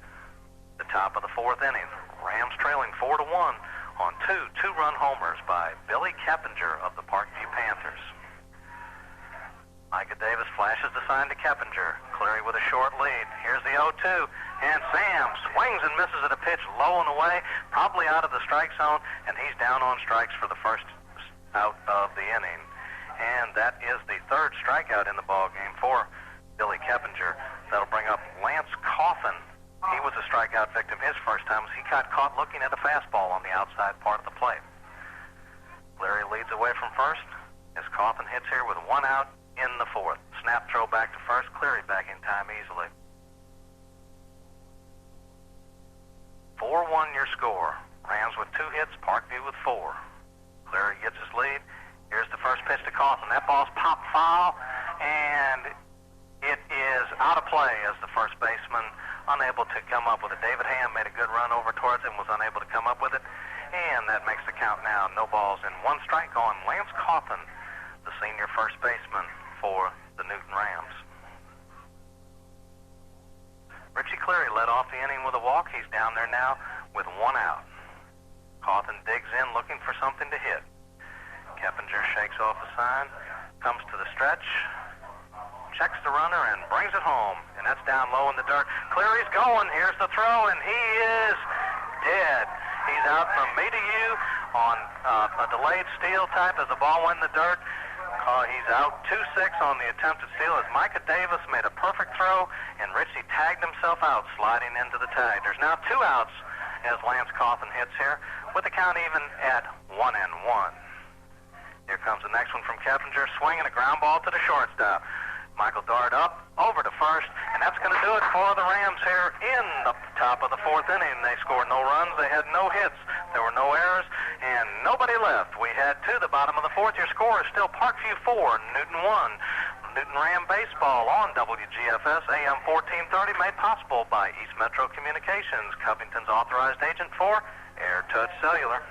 the top of the 4th inning. Rams trailing 4-1 on 2 two-run homers by Billy Keppinger of the Parkview Panthers. Micah Davis flashes the sign to Keppinger. Cleary with a short lead. Here's the 0-2. And Sam swings and misses at a pitch low and away, probably out of the strike zone, and he's down on strikes for the first out of the inning. And that is the 3rd strikeout in the ball game for Billy Keppinger. That'll bring up Lance Coffin. He was a strikeout victim his first time as he got caught looking at a fastball on the outside part of the plate. Cleary leads away from first as Coffin hits here with 1 out in the 4th. Snap throw back to first. Cleary back in time easily. 4-1 your score. Rams with 2 hits, Parkview with 4. Cleary gets his lead. Here's the first pitch to Coffin. That ball's popped foul, and it is out of play as the first baseman unable to come up with it. David Ham made a good run over towards him, was unable to come up with it, and that makes the count now. No balls and 1 strike on Lance Coffin, the senior first baseman for the Newton Rams. Richie Cleary led off the inning with a walk. He's down there now with 1 out. Coffin digs in looking for something to hit. Keppinger shakes off a sign, comes to the stretch, checks the runner, and brings it home. And that's down low in the dirt. Cleary's going. Here's the throw, and he is dead. He's out from me to you on a delayed steal type as the ball went in the dirt. He's out 2-6 on the attempted steal as Micah Davis made a perfect throw, and Richie tagged himself out sliding into the tag. There's now 2 outs as Lance Coffin hits here, with the count even at 1-1. Here comes the next one from Keppinger, swinging a ground ball to the shortstop. Michael Dart up, over to first, and that's going to do it for the Rams here in the top of the 4th inning. They scored no runs, they had no hits, there were no errors, and nobody left. We head to the bottom of the 4th. Your score is still Parkview 4, Newton 1. Newton Ram baseball on WGFS AM 1430, made possible by East Metro Communications, Covington's authorized agent for Air Touch Cellular.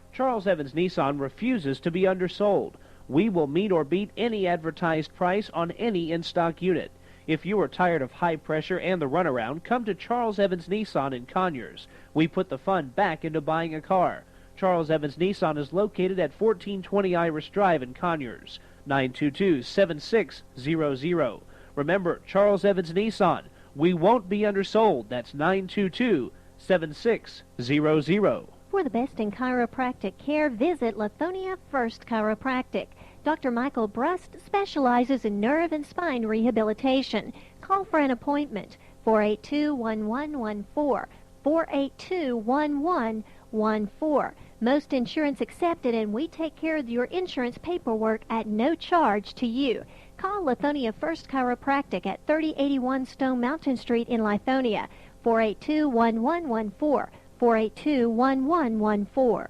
Charles Evans Nissan refuses to be undersold. We will meet or beat any advertised price on any in-stock unit. If you are tired of high pressure and the runaround, come to Charles Evans Nissan in Conyers. We put the fun back into buying a car. Charles Evans Nissan is located at 1420 Iris Drive in Conyers, 922-7600. Remember, Charles Evans Nissan, we won't be undersold. That's 922-7600. 7600. For the best in chiropractic care, visit Lithonia First Chiropractic. Dr. Michael Brust specializes in nerve and spine rehabilitation. Call for an appointment, 482-1114, 482-1114. Most insurance accepted, and we take care of your insurance paperwork at no charge to you. Call Lithonia First Chiropractic at 3081 Stone Mountain Street in Lithonia, 482-1114, 482-1114.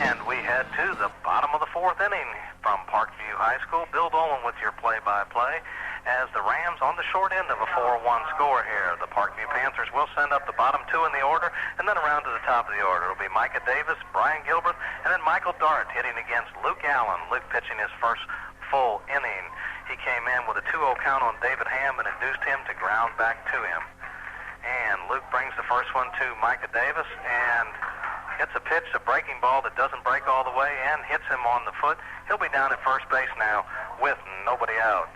And we head to the bottom of the fourth inning from Parkview High School. Bill Dolan with your play-by-play as the Rams on the short end of a 4-1 score here. The Parkview Panthers will send up the bottom two in the order, and then around to the top of the order. It'll be Micah Davis, Brian Gilbert, and then Michael Dart hitting against Luke Allen. Luke pitching his first full inning. He came in with a 2-0 count on David Ham and induced him to ground back to him. And Luke brings the first one to Micah Davis and hits a pitch, a breaking ball that doesn't break all the way, and hits him on the foot. He'll be down at first base now with nobody out.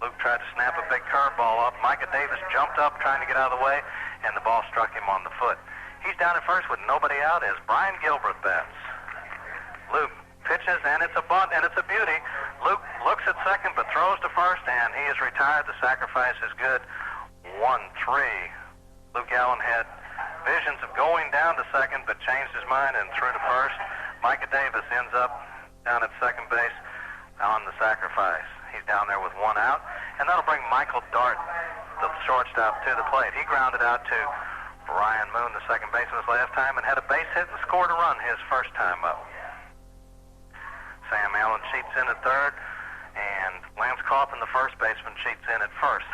Luke tried to snap a big curveball up. Micah Davis jumped up trying to get out of the way, and the ball struck him on the foot. He's down at first with nobody out as Brian Gilbert bats. Luke pitches, and it's a bunt, and it's a beauty. Luke looks at second but throws to first, and he is retired. The sacrifice is good. 1-3. Luke Allen had visions of going down to second but changed his mind and threw to first. Micah Davis ends up down at second base on the sacrifice. He's down there with one out, and that'll bring Michael Dart, the shortstop, to the plate. He grounded out to Ryan Moon, the second baseman, his last time, and had a base hit and scored a run his first time up. Sam Allen cheats in at third, and Lance Coffin, the first baseman, cheats in at first.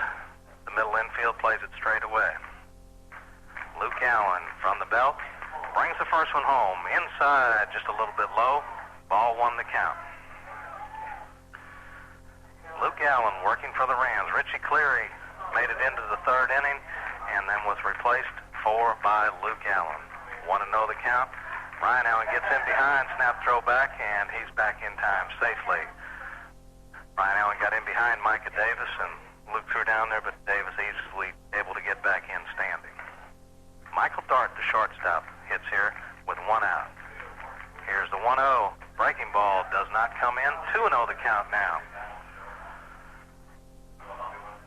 The middle infield plays it straight away. Luke Allen from the belt brings the first one home. Inside, just a little bit low. Ball one the count. Luke Allen working for the Rams. Richie Cleary made it into the third inning and then was replaced by Luke Allen. 1-0 the count. Ryan Allen gets in behind, snap throw back, and he's back in time safely. Ryan Allen got in behind Micah Davis, and Luke threw down there, but Davis easily able to get back in standing. Michael Dart, the shortstop, hits here with one out. Here's the 1-0. Breaking ball does not come in. 2-0 the count now.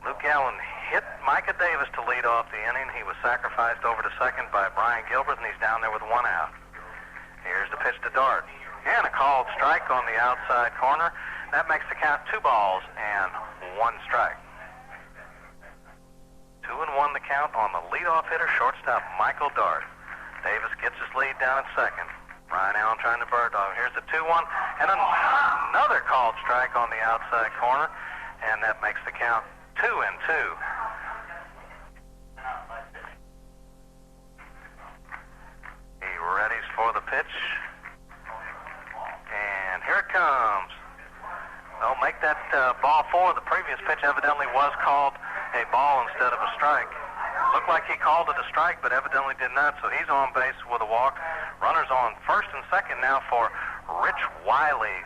Luke Allen hit Micah Davis to lead off the inning. He was sacrificed over to second by Brian Gilbert, and he's down there with one out. Here's the pitch to Dart. And a called strike on the outside corner. That makes the count 2 balls and 1 strike. 2-1 the count on the leadoff hitter, shortstop Michael Dart. Davis gets his lead down at second. Ryan Allen trying to bird dog. Here's the 2-1, and another called strike on the outside corner, and that makes the count 2-2. He readies for the pitch, and here it comes. They'll make that ball 4. The previous pitch evidently was called a ball instead of a strike. Looked like he called it a strike, but evidently did not, so he's on base with a walk. Runners on first and second now for Rich Wiley,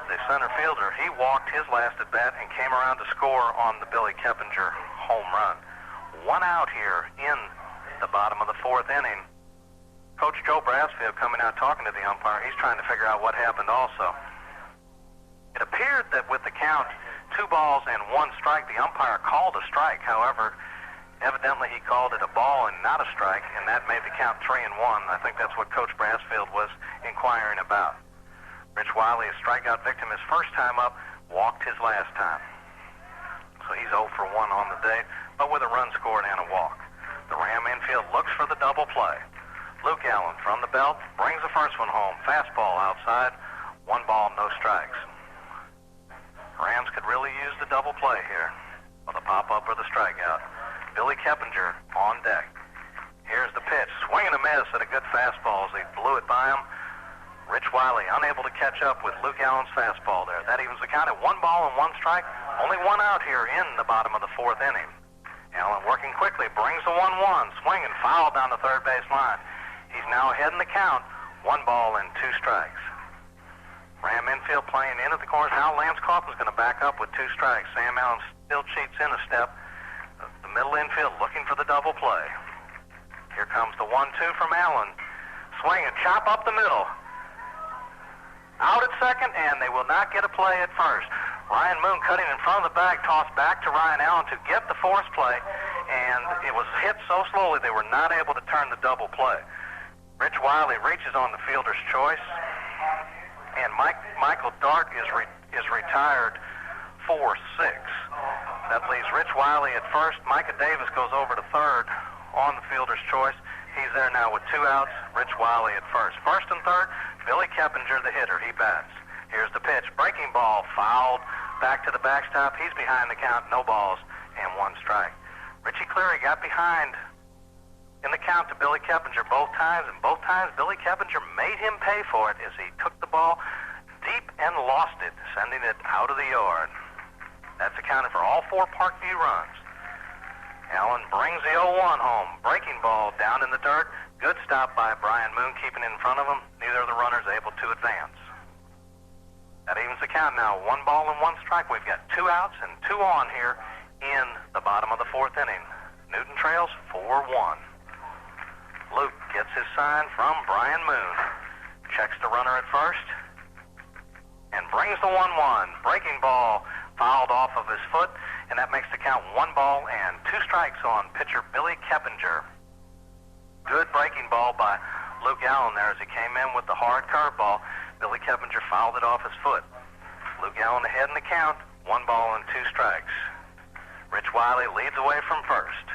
the center fielder. He walked his last at bat and came around to score on the Billy Keppinger home run. 1 out here in the bottom of the 4th inning. Coach Joe Brassfield coming out talking to the umpire. He's trying to figure out what happened also. It appeared that with the count 2 balls and 1 strike, the umpire called a strike. However, evidently he called it a ball and not a strike, and that made the count 3-1. I think that's what Coach Brassfield was inquiring about. Rich Wiley, a strikeout victim his first time up, walked his last time. So he's 0 for 1 on the day, but with a run scored and a walk. The Ram infield looks for the double play. Luke Allen from the belt brings the first one home. Fastball outside, 1 ball, no strikes. Rams could really use the double play here with a pop-up or the strikeout. Billy Keppinger on deck. Here's the pitch. Swing and a miss at a good fastball as he blew it by him. Rich Wiley unable to catch up with Luke Allen's fastball there. That evens the count at 1 ball and 1 strike. Only 1 out here in the bottom of the 4th inning. Allen working quickly, brings the 1-1. Swing and foul down the third base line. He's now ahead in the count. 1 ball and 2 strikes. Ram infield playing into the corners. Now Lance Coughlin's going to back up with 2 strikes. Sam Allen still cheats in a step. The middle infield looking for the double play. Here comes the 1-2 from Allen. Swing and chop up the middle. Out at second, and they will not get a play at first. Ryan Moon cutting in front of the bag, tossed back to Ryan Allen to get the force play, and it was hit so slowly they were not able to turn the double play. Rich Wiley reaches on the fielder's choice, and Michael Dart is retired 4-6. That leaves Rich Wiley at first. Micah Davis goes over to third on the fielder's choice. He's there now with 2 outs. Rich Wiley at first. First and third, Billy Keppinger, the hitter. He bats. Here's the pitch. Breaking ball, fouled back to the backstop. He's behind the count. No balls and 1 strike. Richie Cleary got behind in the count to Billy Keppinger both times, and both times Billy Keppinger made him pay for it as he took the ball deep and lost it, sending it out of the yard. That's accounted for all 4 Parkview runs. Allen brings the 0-1 home. Breaking ball down in the dirt. Good stop by Brian Moon, keeping in front of him. Neither of the runners able to advance. That evens the count now. 1 ball and 1 strike. We've got 2 outs and 2 on here in the bottom of the 4th inning. Newton trails 4-1. Luke gets his sign from Brian Moon. Checks the runner at first and brings the 1-1. Breaking ball fouled off of his foot, and that makes the count 1 ball and 2 strikes on pitcher Billy Keppinger. Good breaking ball by Luke Allen there as he came in with the hard curveball. Billy Keppinger fouled it off his foot. Luke Allen ahead in the count, 1 ball and 2 strikes. Rich Wiley leads away from first.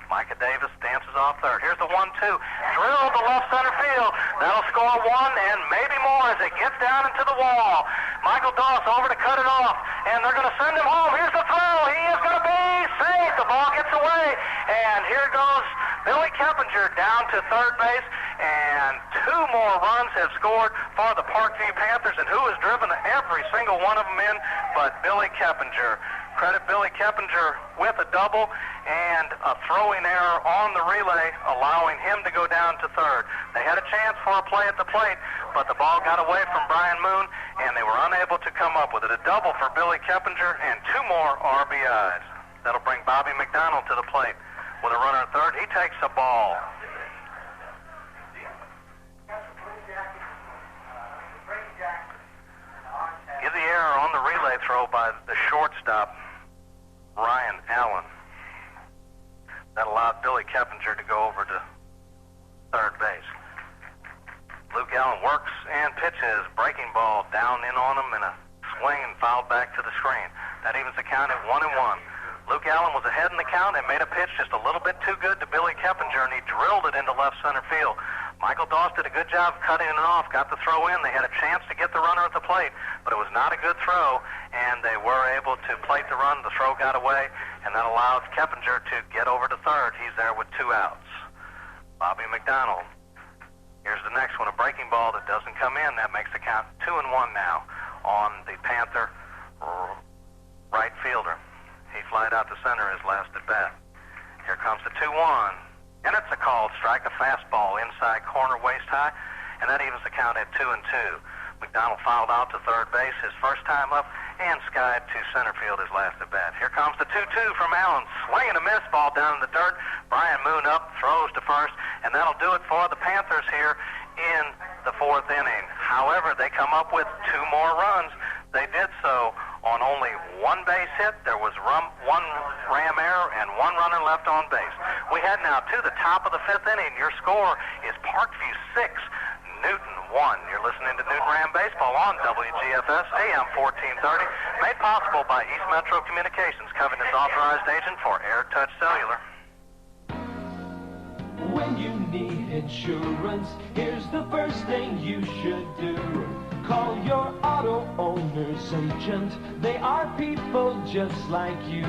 Micah Davis dances off third. Here's the 1-2. Drilled to left center field. That'll score 1 and maybe more as it gets down into the wall. Michael Doss over to cut it off, and they're going to send him home. Here's the throw. He is going to be safe. The ball gets away, and here goes Billy Keppinger down to third base, and 2 more runs have scored for the Parkview Panthers, and who has driven every single one of them in but Billy Keppinger. Credit Billy Keppinger with a double and a throwing error on the relay, allowing him to go down to third. They had a chance for a play at the plate, but the ball got away from Brian Moon, and they were unable to come up with it. A double for Billy Keppinger and 2 more RBIs. That'll bring Bobby McDonald to the plate with a runner at third. He takes a ball. Give the error on the relay throw by the shortstop, Ryan Allen. That allowed Billy Keppinger to go over to third base. Luke Allen works and pitches. Breaking ball down in on him and a swing and fouled back to the screen. That evens the count at 1-1. Luke Allen was ahead in the count and made a pitch just a little bit too good to Billy Keppinger, and he drilled it into left center field. Michael Doss did a good job cutting it off, got the throw in. They had a chance to get the runner at the plate, but it was not a good throw, and they were able to plate the run. The throw got away, and that allowed Keppinger to get over to third. He's there with 2 outs. Bobby McDonald. Here's the next one, a breaking ball that doesn't come in. That makes the count 2-1 now on the Panther right fielder. He flied out to center his last at bat. Here comes the 2-1. And it's a called strike, a fastball inside corner waist high, and that evens the count at 2-2. McDonald fouled out to third base his first time up and skied to center field his last at bat. Here comes the 2-2 from Allen. Swing and a miss, ball down in the dirt. Brian Moon up, throws to first, and that'll do it for the Panthers here in the 4th inning. However, they come up with 2 more runs. They did so on only 1 base hit. There was 1 ram error and 1 runner left on base. We head now to the top of the 5th inning. Your score is Parkview 6, Newton 1. You're listening to Newton Ram Baseball on WGFS AM 1430, made possible by East Metro Communications, Covington's authorized agent for Air Touch Cellular. When you need insurance, here's the first thing you should do. Call your auto owner's agent. They are people just like you.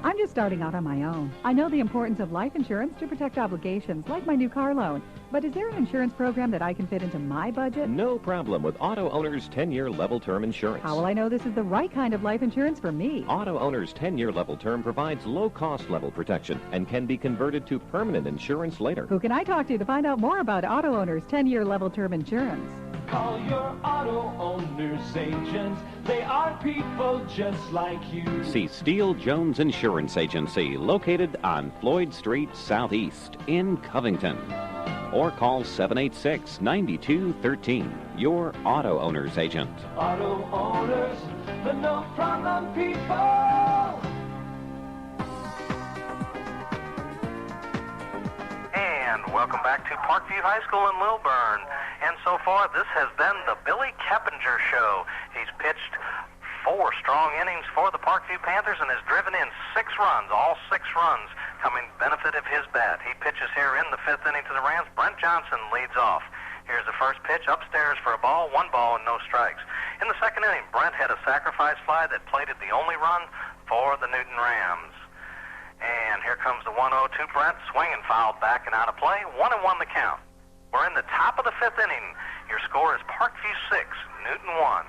I'm just starting out on my own. I know the importance of life insurance to protect obligations, like my new car loan. But is there an insurance program that I can fit into my budget? No problem with Auto Owners 10-year level term insurance. How will I know this is the right kind of life insurance for me? Auto Owners 10-year level term provides low-cost level protection and can be converted to permanent insurance later. Who can I talk to find out more about Auto Owners 10-year level term insurance? Call your auto owner's agent. They are people just like you. See Steele Jones Insurance Agency, located on Floyd Street Southeast in Covington. Or call 786-9213, your auto owner's agent. Auto owners, the no problem people. And welcome back to Parkview High School in Lilburn. And so far, this has been the Billy Keppinger Show. He's pitched 4 strong innings for the Parkview Panthers and has driven in 6 runs, all 6 runs coming benefit of his bat. He pitches here in the 5th inning to the Rams. Brent Johnson leads off. Here's the first pitch, upstairs for a ball, 1 ball and no strikes. In the 2nd inning, Brent had a sacrifice fly that plated the only run for the Newton Rams. And here comes the 1-0 to Brent, swinging fouled back and out of play, 1-1 the count. We're in the top of the 5th inning. Your score is Parkview 6, Newton 1.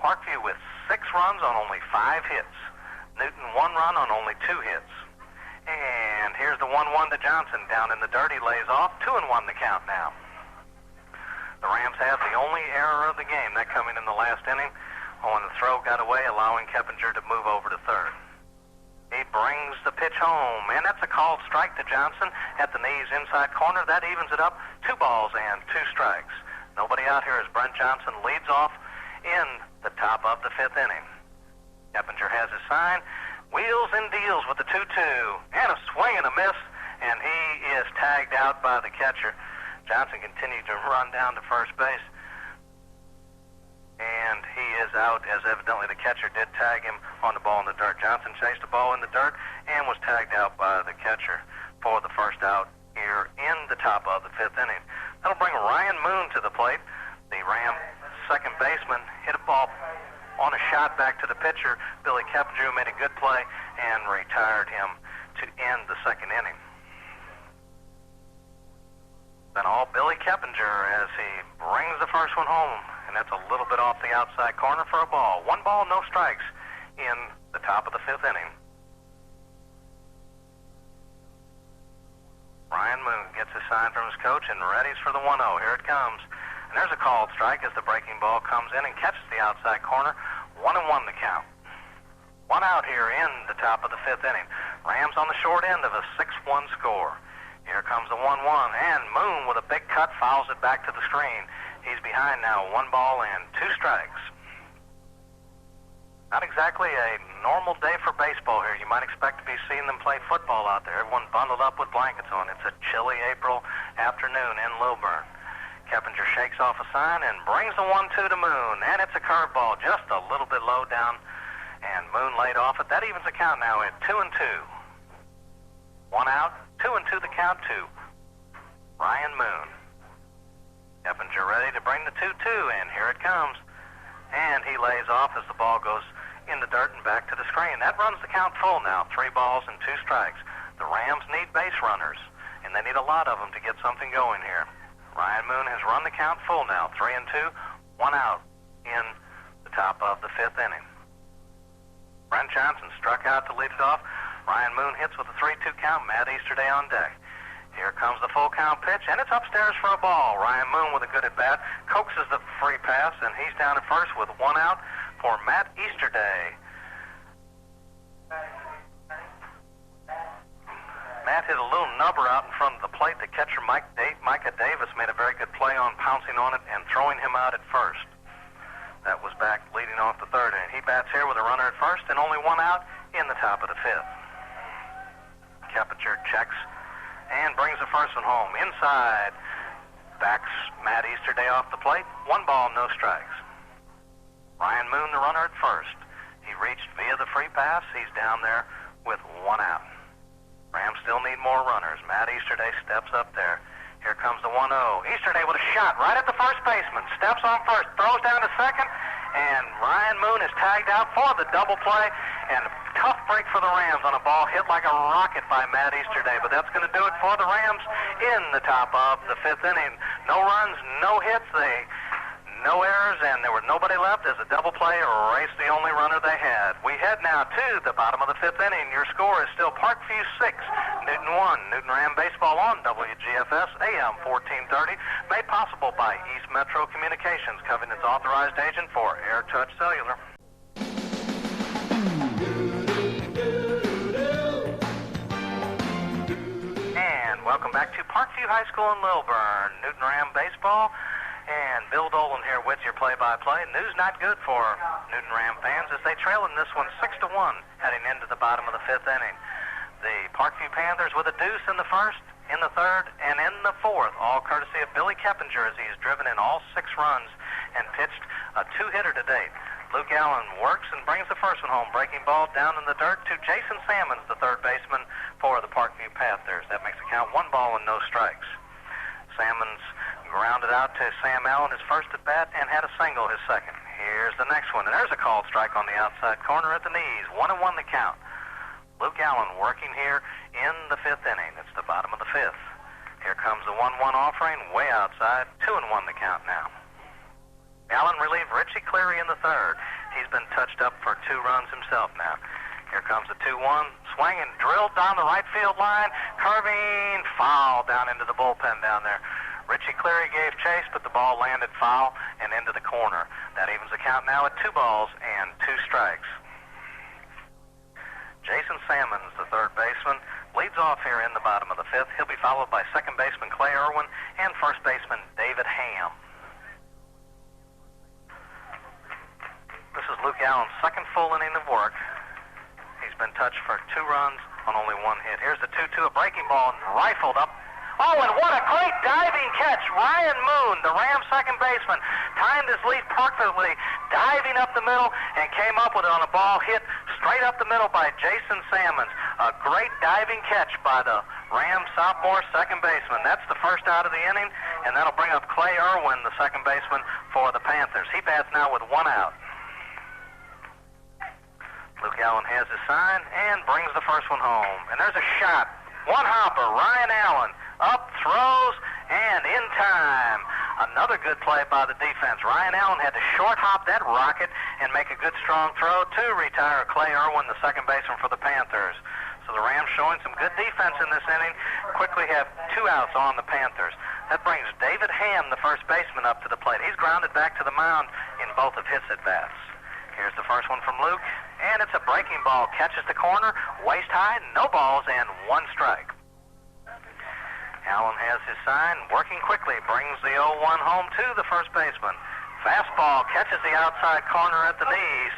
Parkview with 6 runs on only 5 hits. Newton 1 run on only 2 hits. And here's the 1-1 to Johnson. Down in the dirt, he lays off. 2-1 the count now. The Rams have the only error of the game, that coming in the last inning when the throw got away, allowing Keppinger to move over to third. He brings the pitch home, and that's a called strike to Johnson at the knees inside corner. That evens it up. 2 balls and 2 strikes. Nobody out here as Brent Johnson leads off in the top of the 5th inning. Keppinger has his sign. Wheels and deals with the 2-2. And a swing and a miss, and he is tagged out by the catcher. Johnson continued to run down to first base. And he is out, as evidently the catcher did tag him on the ball in the dirt. Johnson chased the ball in the dirt and was tagged out by the catcher for the first out here in the top of the 5th inning. That'll bring Ryan Moon to the plate. The Ram second baseman hit a ball on a shot back to the pitcher. Billy Keppinger made a good play and retired him to end the 2nd inning. Then all Billy Keppinger as he brings the first one home, and that's a little bit off the outside corner for a ball. 1 ball, no strikes in the top of the 5th inning. Ryan Moon gets his sign from his coach and readies for the 1-0. Here it comes. And there's a called strike as the breaking ball comes in and catches the outside corner. 1-1 the count. 1 out here in the top of the 5th inning. Rams on the short end of a 6-1 score. Here comes the 1-1, and Moon with a big cut fouls it back to the screen. He's behind now, 1 ball and 2 strikes. Not exactly a normal day for baseball here. You might expect to be seeing them play football out there. Everyone bundled up with blankets on. It's a chilly April afternoon in Lilburn. Keppinger shakes off a sign and brings the 1-2 to Moon, and it's a curveball just a little bit low down, and Moon laid off it. That evens the count now at 2-2. 1 out, 2-2 the count to Ryan Moon. Keppinger ready to bring the 2-2, and here it comes. And he lays off as the ball goes in the dirt and back to the screen. That runs the count full now, 3 balls and 2 strikes. The Rams need base runners, and they need a lot of them to get something going here. Ryan Moon has run the count full now, 3-2, 1 out in the top of the 5th inning. Brent Johnson struck out to lead it off. Ryan Moon hits with a 3-2 count. Matt Easterday on deck. Here comes the full count pitch, and it's upstairs for a ball. Ryan Moon with a good at-bat coaxes the free pass, and he's down at first with 1 out for Matt Easterday. Matt hit a little nubber out in front of the plate. The catcher, Micah Davis, made a very good play on pouncing on it and throwing him out at first. That was back leading off the 3rd inning. He bats here with a runner at first and only 1 out in the top of the 5th. Keppinger checks and brings the first one home. Inside, backs Matt Easterday off the plate. 1 ball, no strikes. Ryan Moon, the runner at first. He reached via the free pass. He's down there with 1 out. Rams still need more runners. Matt Easterday steps up there. Here comes the 1-0. Easterday with a shot right at the first baseman. Steps on first, throws down to second, and Ryan Moon is tagged out for the double play. And a tough break for the Rams on a ball hit like a rocket by Matt Easterday. But that's going to do it for the Rams in the top of the 5th inning. No runs, no hits. They no errors, and there was nobody left as a double play erased the only runner they had. We head now to the bottom of the fifth inning. Your score is still Parkview 6, Newton 1. Newton Ram baseball on WGFS AM 1430, made possible by East Metro Communications, Covington's authorized agent for Air Touch Cellular. And welcome back to Parkview High School in Lilburn. Newton Ram baseball. And Bill Dolan here with your play-by-play. News not good for Newton Ram fans as they trail in this one 6-1 heading into the bottom of the fifth inning. The Parkview Panthers with a deuce in the first, in the third, and in the fourth, all courtesy of Billy Keppinger as he's driven in all 6 runs and pitched a 2-hitter to date. Luke Allen works and brings the first one home, breaking ball down in the dirt to Jason Sammons, the third baseman for the Parkview Panthers. That makes the count 1 ball and no strikes. Sammons grounded out to Sam Allen, his first at bat, and had a single, his second. Here's the next one, and there's a called strike on the outside corner at the knees. 1-1 the count. Luke Allen working here in the fifth inning. It's the bottom of the fifth. Here comes the 1-1 offering, way outside. 2-1 the count now. Allen relieved Richie Cleary in the third. He's been touched up for 2 runs himself now. Here comes the 2-1, swing and drilled down the right field line, curving foul down into the bullpen down there. Richie Cleary gave chase, but the ball landed foul and into the corner. That evens the count now at 2 balls and 2 strikes. Jason Sammons, the third baseman, leads off here in the bottom of the fifth. He'll be followed by second baseman Clay Irwin and first baseman David Ham. This is Luke Allen's second full inning of work. He's been touched for 2 runs on only 1 hit. Here's the 2-2, a breaking ball rifled up. Oh, and what a great diving catch. Ryan Moon, the Rams second baseman, timed his lead perfectly, diving up the middle and came up with it on a ball hit straight up the middle by Jason Sammons. A great diving catch by the Rams sophomore second baseman. That's the first out of the inning, and that'll bring up Clay Irwin, the second baseman for the Panthers. He bats now with 1 out. Luke Allen has his sign and brings the first one home. And there's a shot. 1 hopper, Ryan Allen. Up, throws, and in time. Another good play by the defense. Ryan Allen had to short hop that rocket and make a good strong throw to retire Clay Irwin, the second baseman for the Panthers. So the Rams showing some good defense in this inning. Quickly have 2 outs on the Panthers. That brings David Ham, the first baseman, up to the plate. He's grounded back to the mound in both of his at-bats. Here's the first one from Luke, and it's a breaking ball. Catches the corner, waist high, no balls, and 1 strike. Allen has his sign, working quickly, brings the 0-1 home to the first baseman. Fastball catches the outside corner at the knees.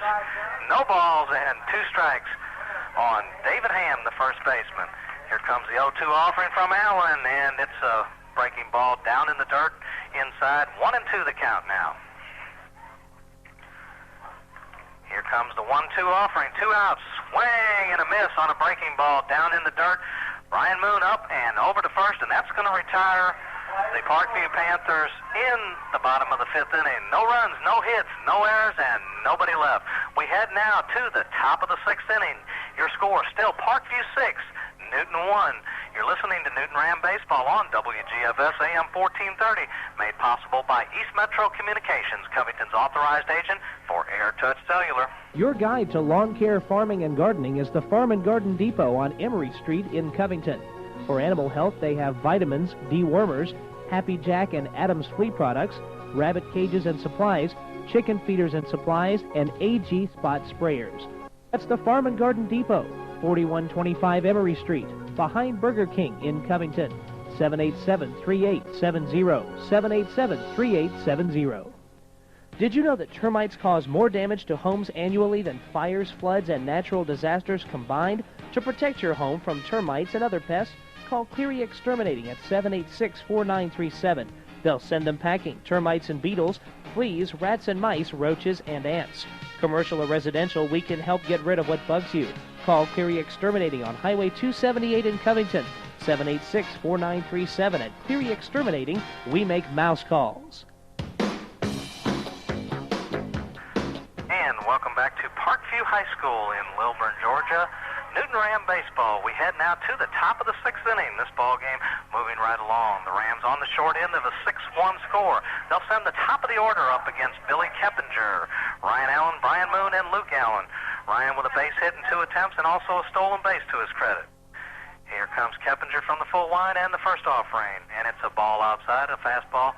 No balls and 2 strikes on David Ham, the first baseman. Here comes the 0-2 offering from Allen, and it's a breaking ball down in the dirt inside. 1-2 the count now. Here comes the 1-2 offering, 2 outs, swing and a miss on a breaking ball down in the dirt. Ryan Moon up and over to first, and that's going to retire the Parkview Panthers in the bottom of the fifth inning. No runs, no hits, no errors, and nobody left. We head now to the top of the sixth inning. Your score still Parkview 6, Newton 1. You're listening to Newton Ram Baseball on WGFS AM 1430, made possible by East Metro Communications, Covington's authorized agent for Air Touch Cellular. Your guide to lawn care, farming, and gardening is the Farm and Garden Depot on Emory Street in Covington. For animal health, they have vitamins, dewormers, Happy Jack and Adams flea products, rabbit cages and supplies, chicken feeders and supplies, and AG Spot sprayers. That's the Farm and Garden Depot, 4125 Emory Street, behind Burger King in Covington. 787-3870, 787-3870. Did you know that termites cause more damage to homes annually than fires, floods, and natural disasters combined? To protect your home from termites and other pests, call Cleary Exterminating at 786-4937. They'll send them packing, termites and beetles, fleas, rats and mice, roaches, and ants. Commercial or residential, we can help get rid of what bugs you. Call Cleary Exterminating on Highway 278 in Covington, 786-4937. At Cleary Exterminating, we make mouse calls. And welcome back to Parkview High School in Lilburn, Georgia. Newton Ram baseball. We head now to the top of the 6th inning. This ball game moving right along. The Rams on the short end of a 6-1 score. They'll send the top of the order up against Billy Keppinger, Ryan Allen, Brian Moon, and Luke Allen. Ryan with a base hit in 2 attempts and also a stolen base to his credit. Here comes Keppinger from the full line and the first offering, and it's a ball outside, a fastball,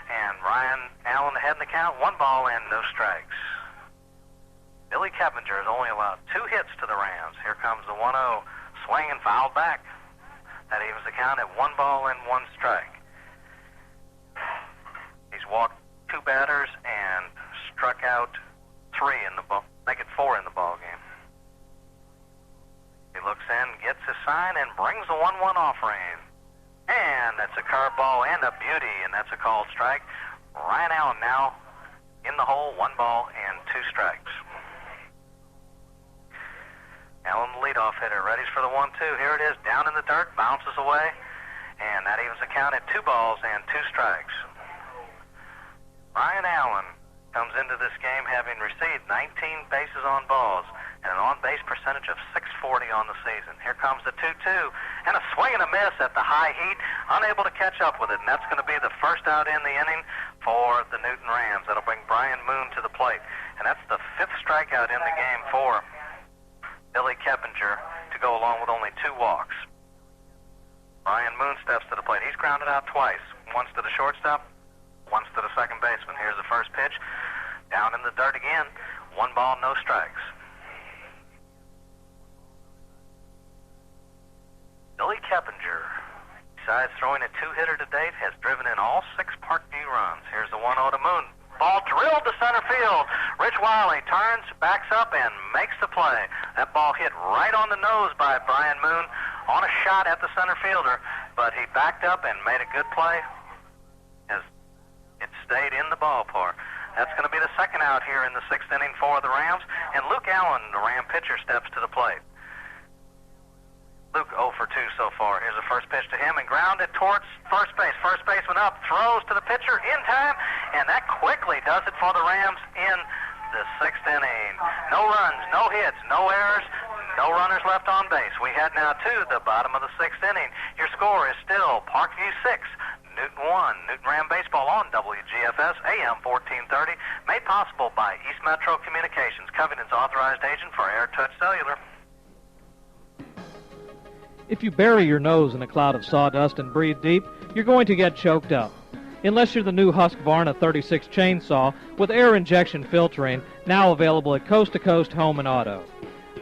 and Ryan Allen ahead in the count, 1 ball and no strikes. Billy Keppinger has only allowed 2 hits to the Rams. Here comes the 1-0, swing and fouled back. That evens the count at 1 ball and 1 strike. He's walked 2 batters and struck out 3 in the ball, make it 4 in the ball game. He looks in, gets his sign, and brings the 1-1 offering. And that's a curveball and a beauty, and that's a called strike. Ryan Allen now in the hole, 1 ball and 2 strikes. Allen, the leadoff hitter, readies for the 1-2. Here it is, down in the dirt, bounces away, and that evens the count at 2 balls and 2 strikes. Ryan Allen comes into this game having received 19 bases on balls and an on-base percentage of .640 on the season. Here comes the 2-2, and a swing and a miss at the high heat, unable to catch up with it, and that's going to be the first out in the inning for the Newton Rams. That'll bring Brian Moon to the plate, and that's the 5th strikeout in the game for Billy Keppinger to go along with only 2 walks. Brian Moon steps to the plate. He's grounded out twice, once to the shortstop, once to the second baseman. Here's the first pitch. Down in the dirt again. 1 ball, no strikes. Billy Keppinger, besides throwing a 2-hitter to date, has driven in all 6 Parkview runs. Here's the 1-0 to Moon. Ball drilled to center field. Rich Wiley turns, backs up, and makes the play. That ball hit right on the nose by Brian Moon on a shot at the center fielder, but he backed up and made a good play as it stayed in the ballpark. That's going to be the second out here in the 6th inning for the Rams, and Luke Allen, the Ram pitcher, steps to the plate. Luke 0 for 2 so far. Here's the first pitch to him and grounded towards first base. First baseman up, throws to the pitcher in time, and that quickly does it for the Rams in the 6th inning. No runs, no hits, no errors, no runners left on base. We head now to the bottom of the 6th inning. Your score is still Parkview 6, Newton 1. Newton Ram Baseball on WGFS AM 1430, made possible by East Metro Communications, Covington's authorized agent for Air Touch Cellular. If you bury your nose in a cloud of sawdust and breathe deep, you're going to get choked up. Unless you're the new Husqvarna 36 chainsaw with air injection filtering, now available at Coast to Coast Home and Auto.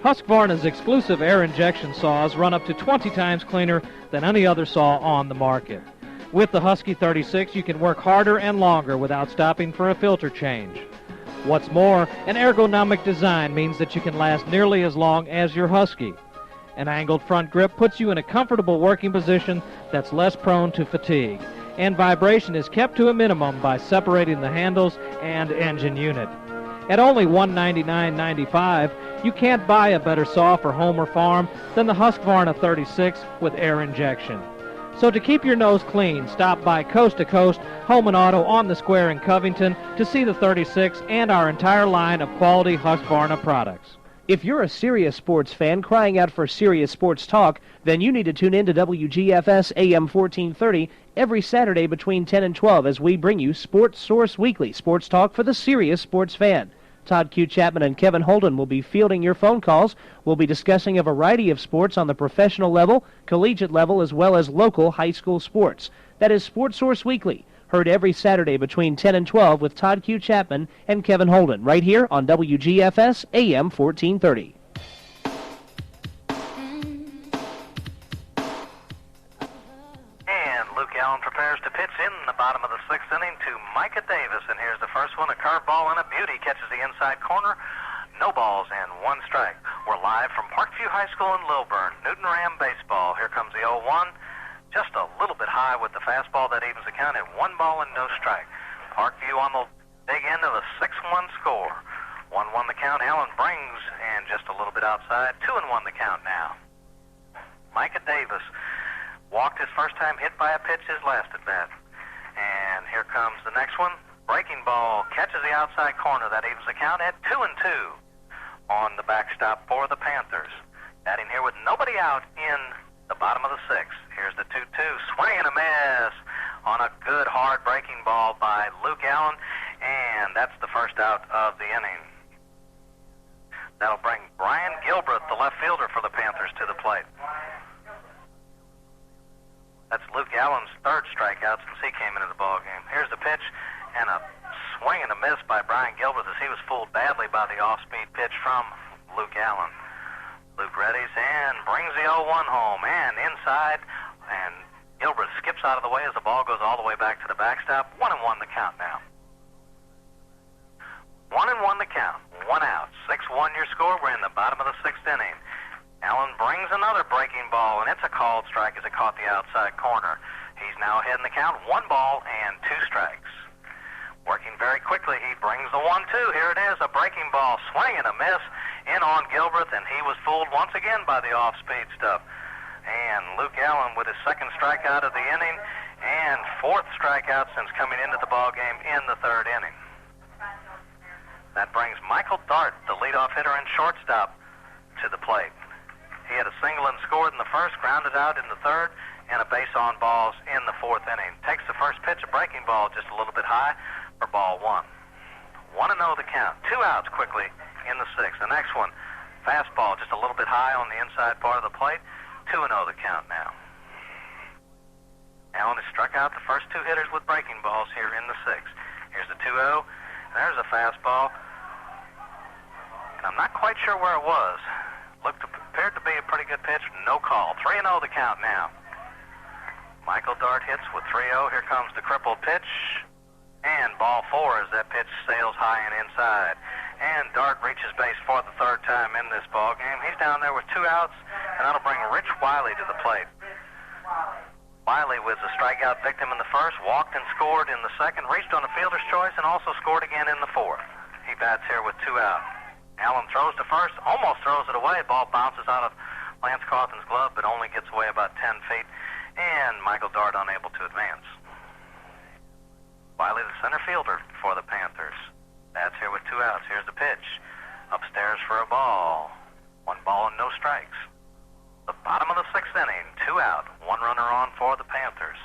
Husqvarna's exclusive air injection saws run up to 20 times cleaner than any other saw on the market. With the Husky 36, you can work harder and longer without stopping for a filter change. What's more, an ergonomic design means that you can last nearly as long as your Husky. An angled front grip puts you in a comfortable working position that's less prone to fatigue, and vibration is kept to a minimum by separating the handles and engine unit. At only $199.95, you can't buy a better saw for home or farm than the Husqvarna 36 with air injection. So to keep your nose clean, stop by Coast to Coast Home and Auto on the Square in Covington to see the 36 and our entire line of quality Husqvarna products. If you're a serious sports fan crying out for serious sports talk, then you need to tune in to WGFS AM 1430 every Saturday between 10 and 12 as we bring you Sports Source Weekly, sports talk for the serious sports fan. Todd Q. Chapman and Kevin Holden will be fielding your phone calls. We'll be discussing a variety of sports on the professional level, collegiate level, as well as local high school sports. That is Sports Source Weekly, heard every Saturday between 10 and 12 with Todd Q. Chapman and Kevin Holden, right here on WGFS AM 1430. And Luke Allen prepares to pitch in the bottom of the 6th inning to Micah Davis. And here's the first one, a curveball and a beauty. Catches the inside corner. No balls and 1 strike. We're live from Parkview High School in Lilburn. Newton Ram Baseball. Here comes the 0-1. Just a little bit high with the fastball. That evens the count at 1 ball and no strike. Parkview on the big end of a 6-1 score. 1-1 the count. Allen brings, and just a little bit outside. 2-1 the count now. Micah Davis walked his first time, hit by a pitch his last at bat. And here comes the next one. Breaking ball, catches the outside corner. That evens the count at 2-2 on the backstop for the Panthers. Batting here with nobody out in the bottom of the sixth. Here's the 2-2. Swing and a miss on a good hard breaking ball by Luke Allen, and that's the first out of the inning. That'll bring Brian Gilbreth, the left fielder for the Panthers, to the plate. That's Luke Allen's third strikeout since he came into the ballgame. Here's the pitch, and a swing and a miss by Brian Gilbreth as he was fooled badly by the off-speed pitch from Luke Allen. Luke readies and brings the 0-1 home, and inside, and Gilbreth skips out of the way as the ball goes all the way back to the backstop. 1-1 the count now. 1-1 the count. 1 out. 6-1 your score. We're in the bottom of the sixth inning. Allen brings another breaking ball, and it's a called strike as it caught the outside corner. He's now ahead in the count. 1 ball and 2 strikes. Working very quickly, he brings the 1-2. Here it is, a breaking ball, swing and a miss in on Gilbreth, and he was fooled once again by the off-speed stuff. And Luke Allen with his second strikeout of the inning and fourth strikeout since coming into the ballgame in the third inning. That brings Michael Dart, the leadoff hitter and shortstop, to the plate. He had a single and scored in the first, grounded out in the third, and a base on balls in the fourth inning. Takes the first pitch, a breaking ball just a little bit high for ball 1. 1-0 the count. 2 outs quickly in the sixth. The next one, fastball just a little bit high on the inside part of the plate. 2-0 the count now. Allen has struck out the first 2 hitters with breaking balls here in the sixth. Here's the 2-0. There's a fastball. And I'm not quite sure where it was. Appeared to be a pretty good pitch. No call. 3-0 the count now. Michael Dart hits with 3-0. Here comes the crippled pitch. And ball 4 as that pitch sails high and inside. And Dart reaches base for the third time in this ball game. He's down there with 2 outs, and that'll bring Rich Wiley to the plate. Wiley was a strikeout victim in the first, walked and scored in the second, reached on a fielder's choice, and also scored again in the fourth. He bats here with 2 out. Allen throws to first, almost throws it away. Ball bounces out of Lance Cawthon's glove, but only gets away about 10 feet, and Michael Dart unable to advance. Wiley, the center fielder for the Panthers. Bats here with 2 outs. Here's the pitch. Upstairs for a ball. 1 ball and no strikes. The bottom of the sixth inning. 2 out. 1 runner on for the Panthers.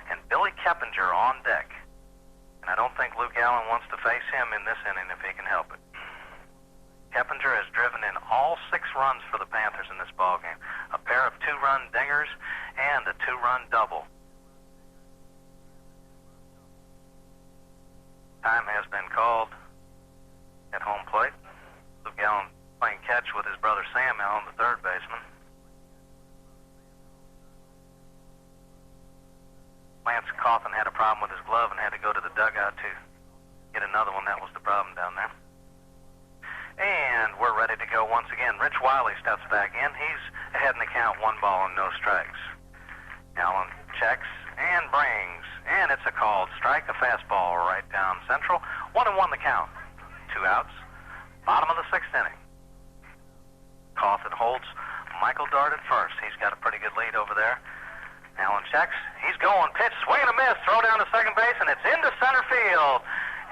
And Billy Keppinger on deck. And I don't think Luke Allen wants to face him in this inning if he can help it. Keppinger has driven in all 6 runs for the Panthers in this ballgame. A pair of 2-run dingers and a 2-run double. Time has been called at home plate. Luke Allen playing catch with his brother Sam Allen, the third baseman. Lance Cawthon had a problem with his glove and had to go to the dugout to get another one. That was the problem down there. And we're ready to go once again. Rich Wiley steps back in. He's ahead in the count, 1 ball and no strikes. Allen checks and brings, and it's a called strike, a fastball right down central. 1-1 the count. 2 outs. Bottom of the sixth inning. Cawthon holds Michael Dart at first. He's got a pretty good lead over there. Allen checks. He's going. Pitch, swing and a miss. Throw down to second base, and it's into center field.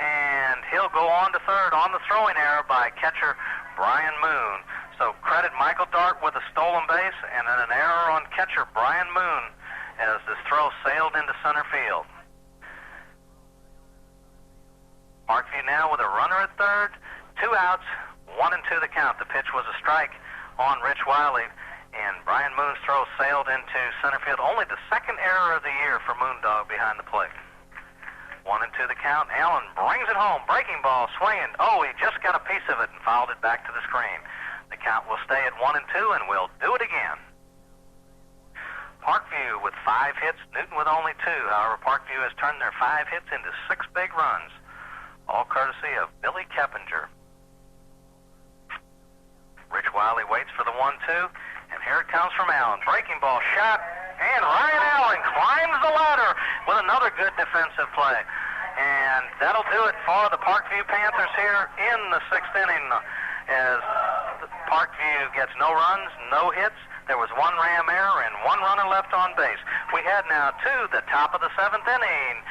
And he'll go on to third on the throwing error by catcher Brian Moon. So credit Michael Dart with a stolen base and then an error on catcher Brian Moon as this throw sailed into center field. Parkview now with a runner at third, 2 outs, 1-2 the count. The pitch was a strike on Rich Wiley, and Brian Moon's throw sailed into center field. Only the second error of the year for Moondog behind the plate. 1-2 the count. Allen brings it home. Breaking ball, swinging. Oh, he just got a piece of it and fouled it back to the screen. The count will stay at 1-2, and we'll do it again. Parkview with 5 hits, Newton with only 2. However, Parkview has turned their 5 hits into 6 big runs, all courtesy of Billy Keppinger. Rich Wiley waits for the 1-2, and here it comes from Allen. Breaking ball shot, and Ryan Allen climbs the ladder with another good defensive play. And that'll do it for the Parkview Panthers here in the 6th inning, as Parkview gets no runs, no hits. There was 1 ram error and 1 runner left on base. We head now to the top of the 7th inning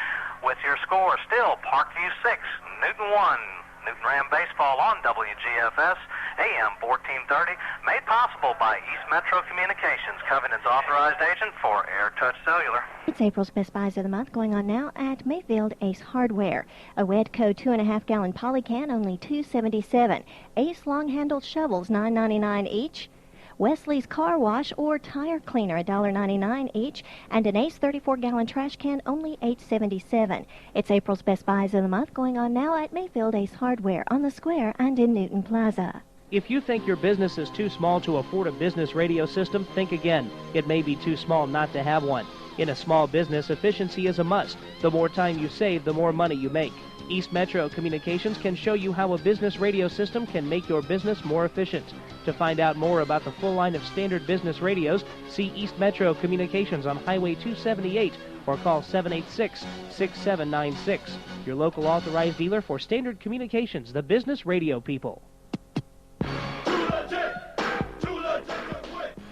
with your score still Parkview 6, Newton 1. Newton Ram Baseball on WGFS AM 1430, made possible by East Metro Communications, Covenant's authorized agent for Air Touch Cellular. It's April's Best Buys of the Month going on now at Mayfield Ace Hardware. A Wedco 2.5-gallon poly can, only $2.77. Ace long-handled shovels, $9.99 each. Wesley's Car Wash or Tire Cleaner, $1.99 each, and an Ace 34-gallon trash can, only $8.77. It's April's Best Buys of the Month going on now at Mayfield Ace Hardware on the Square and in Newton Plaza. If you think your business is too small to afford a business radio system, think again. It may be too small not to have one. In a small business, efficiency is a must. The more time you save, the more money you make. East Metro Communications can show you how a business radio system can make your business more efficient. To find out more about the full line of standard business radios, see East Metro Communications on Highway 278 or call 786-6796. Your local authorized dealer for Standard Communications, the business radio people.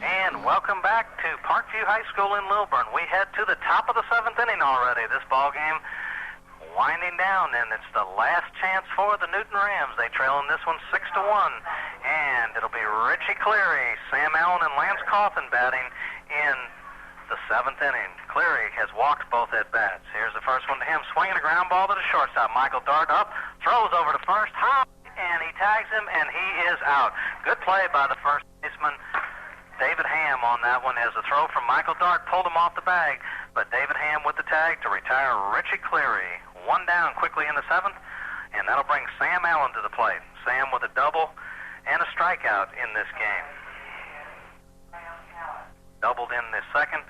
And welcome back to Parkview High School in Lilburn. We head to the top of the 7th inning already. This ball game winding down, and it's the last chance for the Newton Rams. They trail in this one 6-1, and it'll be Richie Cleary, Sam Allen, and Lance Coffin batting in the 7th inning. Cleary has walked both at bats. Here's the first one to him, swinging a ground ball to the shortstop. Michael Dart up, throws over to first, high, and he tags him, and he is out. Good play by the first baseman, David Ham, on that one, as the throw from Michael Dart pulled him off the bag, but David Ham with the tag to retire Richie Cleary. One down quickly in the 7th, and that'll bring Sam Allen to the plate. Sam with a double and a strikeout in this game. Doubled in this second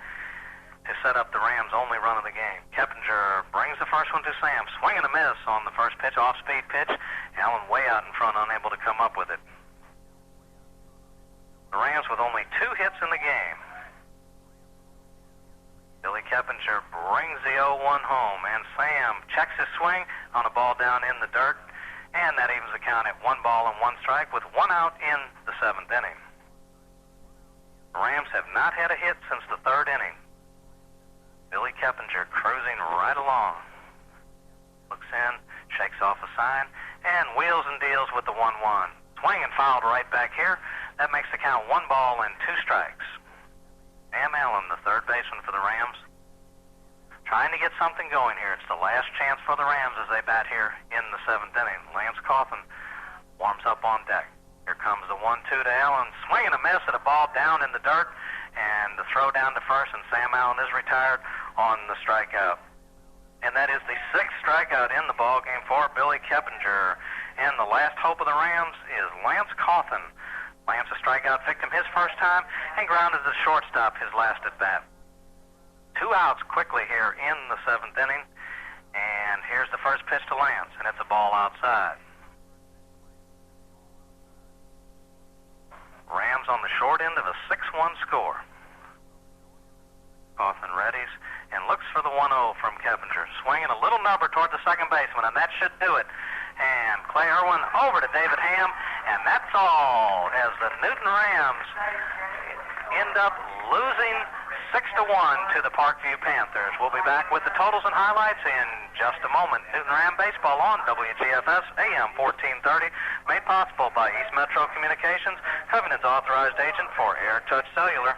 to set up the Rams' only run of the game. Keppinger brings the first one to Sam. Swing and a miss on the first pitch, off-speed pitch. Allen way out in front, unable to come up with it. The Rams with only 2 hits in the game. Billy Keppinger brings the 0-1 home, and Sam checks his swing on a ball down in the dirt, and that evens the count at 1 ball and 1 strike with 1 out in the 7th inning. The Rams have not had a hit since the 3rd inning. Billy Keppinger cruising right along. Looks in, shakes off a sign, and wheels and deals with the 1-1. Swing and fouled right back here. That makes the count 1 ball and 2 strikes. Sam Allen, the third baseman for the Rams, trying to get something going here. It's the last chance for the Rams as they bat here in the 7th inning. Lance Coffin warms up on deck. Here comes the 1-2 to Allen. Swing and a miss at a ball down in the dirt, and the throw down to first, and Sam Allen is retired on the strikeout. And that is the 6th strikeout in the ball game for Billy Keppinger. And the last hope of the Rams is Lance Coffin. Lance, a strikeout victim his first time, and grounded to the shortstop his last at bat. 2 outs quickly here in the 7th inning, and here's the first pitch to Lance, and it's a ball outside. Rams on the short end of a 6-1 score. Coffin readies and looks for the 1-0 from Keppinger. Swinging a little number toward the second baseman, and that should do it. And Clay Irwin over to David Ham, and that's all, as the Newton Rams end up losing 6-1 to the Parkview Panthers. We'll be back with the totals and highlights in just a moment. Newton Ram Baseball on WGFS AM 1430, made possible by East Metro Communications, Covenant's authorized agent for Air Touch Cellular.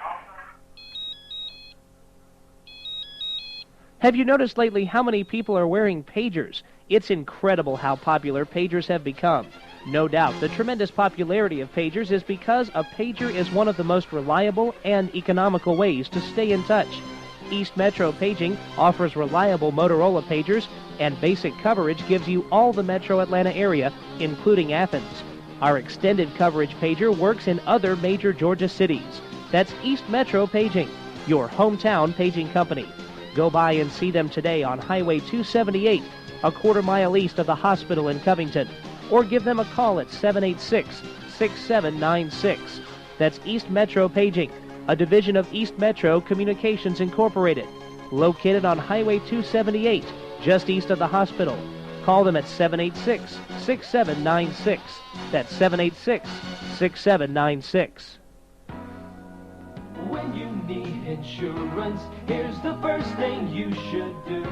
Have you noticed lately how many people are wearing pagers? It's incredible how popular pagers have become. No doubt, the tremendous popularity of pagers is because a pager is one of the most reliable and economical ways to stay in touch. East Metro Paging offers reliable Motorola pagers, and basic coverage gives you all the Metro Atlanta area, including Athens. Our extended coverage pager works in other major Georgia cities. That's East Metro Paging, your hometown paging company. Go by and see them today on Highway 278, a quarter-mile east of the hospital in Covington, or give them a call at 786-6796. That's East Metro Paging, a division of East Metro Communications Incorporated, located on Highway 278, just east of the hospital. Call them at 786-6796. That's 786-6796. When you need insurance, here's the first thing you should do.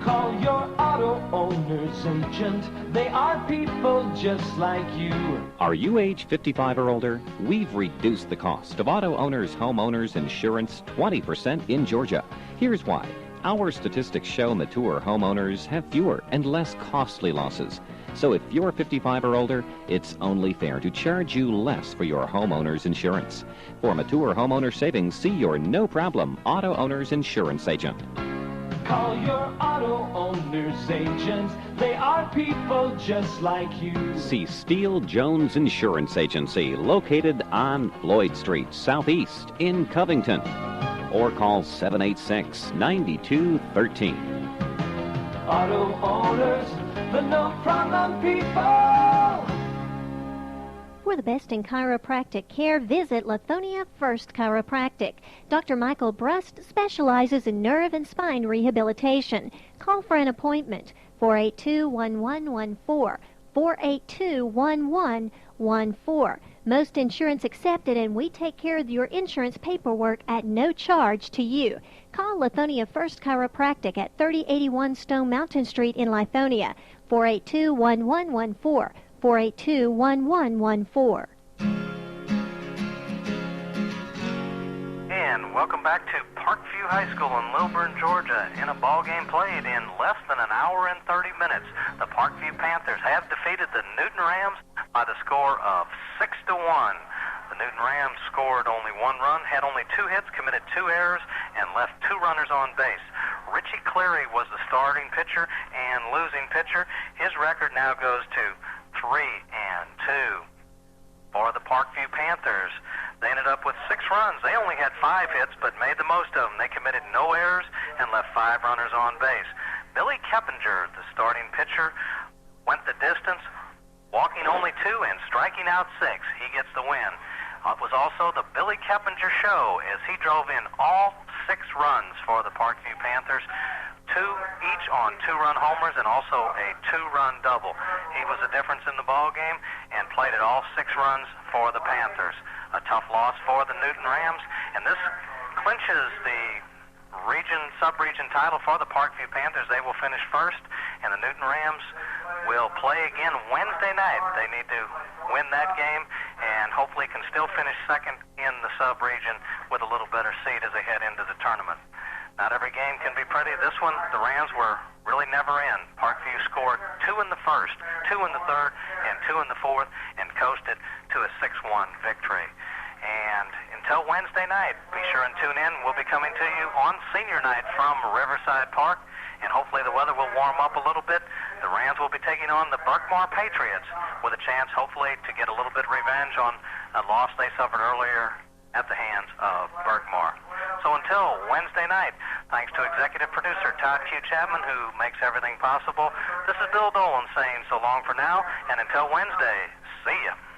Call your auto owner's agent. They are people just like you. Are you age 55 or older? We've reduced the cost of auto owners' homeowners insurance 20% in Georgia. Here's why. Our statistics show mature homeowners have fewer and less costly losses. So if you're 55 or older, it's only fair to charge you less for your homeowner's insurance. For mature homeowner savings, see your no-problem auto owner's insurance agent. Call your auto owner's agent. They are people just like you. See Steele Jones Insurance Agency, located on Floyd Street, Southeast in Covington. Or call 786-9213. Auto owners, the no-problem people. For the best in chiropractic care, visit Lithonia First Chiropractic. Dr. Michael Brust specializes in nerve and spine rehabilitation. Call for an appointment, 482-1114, 482-1114. Most insurance accepted, and we take care of your insurance paperwork at no charge to you. Call Lithonia First Chiropractic at 3081 Stone Mountain Street in Lithonia, 482-1114, 482-1114. And welcome back to Parkview High School in Lilburn, Georgia. In a ball game played in less than an hour and 30 minutes, the Parkview Panthers have defeated the Newton Rams by the score of 6-1. The Newton Rams scored only one run, had only 2 hits, committed 2 errors, and left 2 runners on base. Richie Cleary was the starting pitcher and losing pitcher. His record now goes to 3-2. For the Parkview Panthers, they ended up with 6 runs. They only had 5 hits, but made the most of them. They committed no errors and left 5 runners on base. Billy Keppinger, the starting pitcher, went the distance, walking only 2 and striking out 6. He gets the win. It was also the Billy Keppinger show as he drove in all 6 runs for the Parkview Panthers, 2 each on 2-run homers and also a 2-run double. He was the difference in the ball game and played at all 6 runs for the Panthers. A tough loss for the Newton Rams, and this clinches the sub-region title for the Parkview Panthers. They will finish first, and the Newton Rams will play again Wednesday night. They need to win that game and hopefully can still finish second in the sub-region with a little better seed as they head into the tournament. Not every game can be pretty. This one, the Rams were really never in. Parkview scored 2 in the first, 2 in the third, and 2 in the fourth, and coasted to a 6-1 victory. And until Wednesday night, be sure and tune in. We'll be coming to you on senior night from Riverside Park, and hopefully the weather will warm up a little bit. The Rams will be taking on the Berkmar Patriots with a chance, hopefully, to get a little bit of revenge on a loss they suffered earlier at the hands of Berkmar. So until Wednesday night, thanks to executive producer Todd Q. Chapman, who makes everything possible, this is Bill Dolan saying so long for now, and until Wednesday, see ya.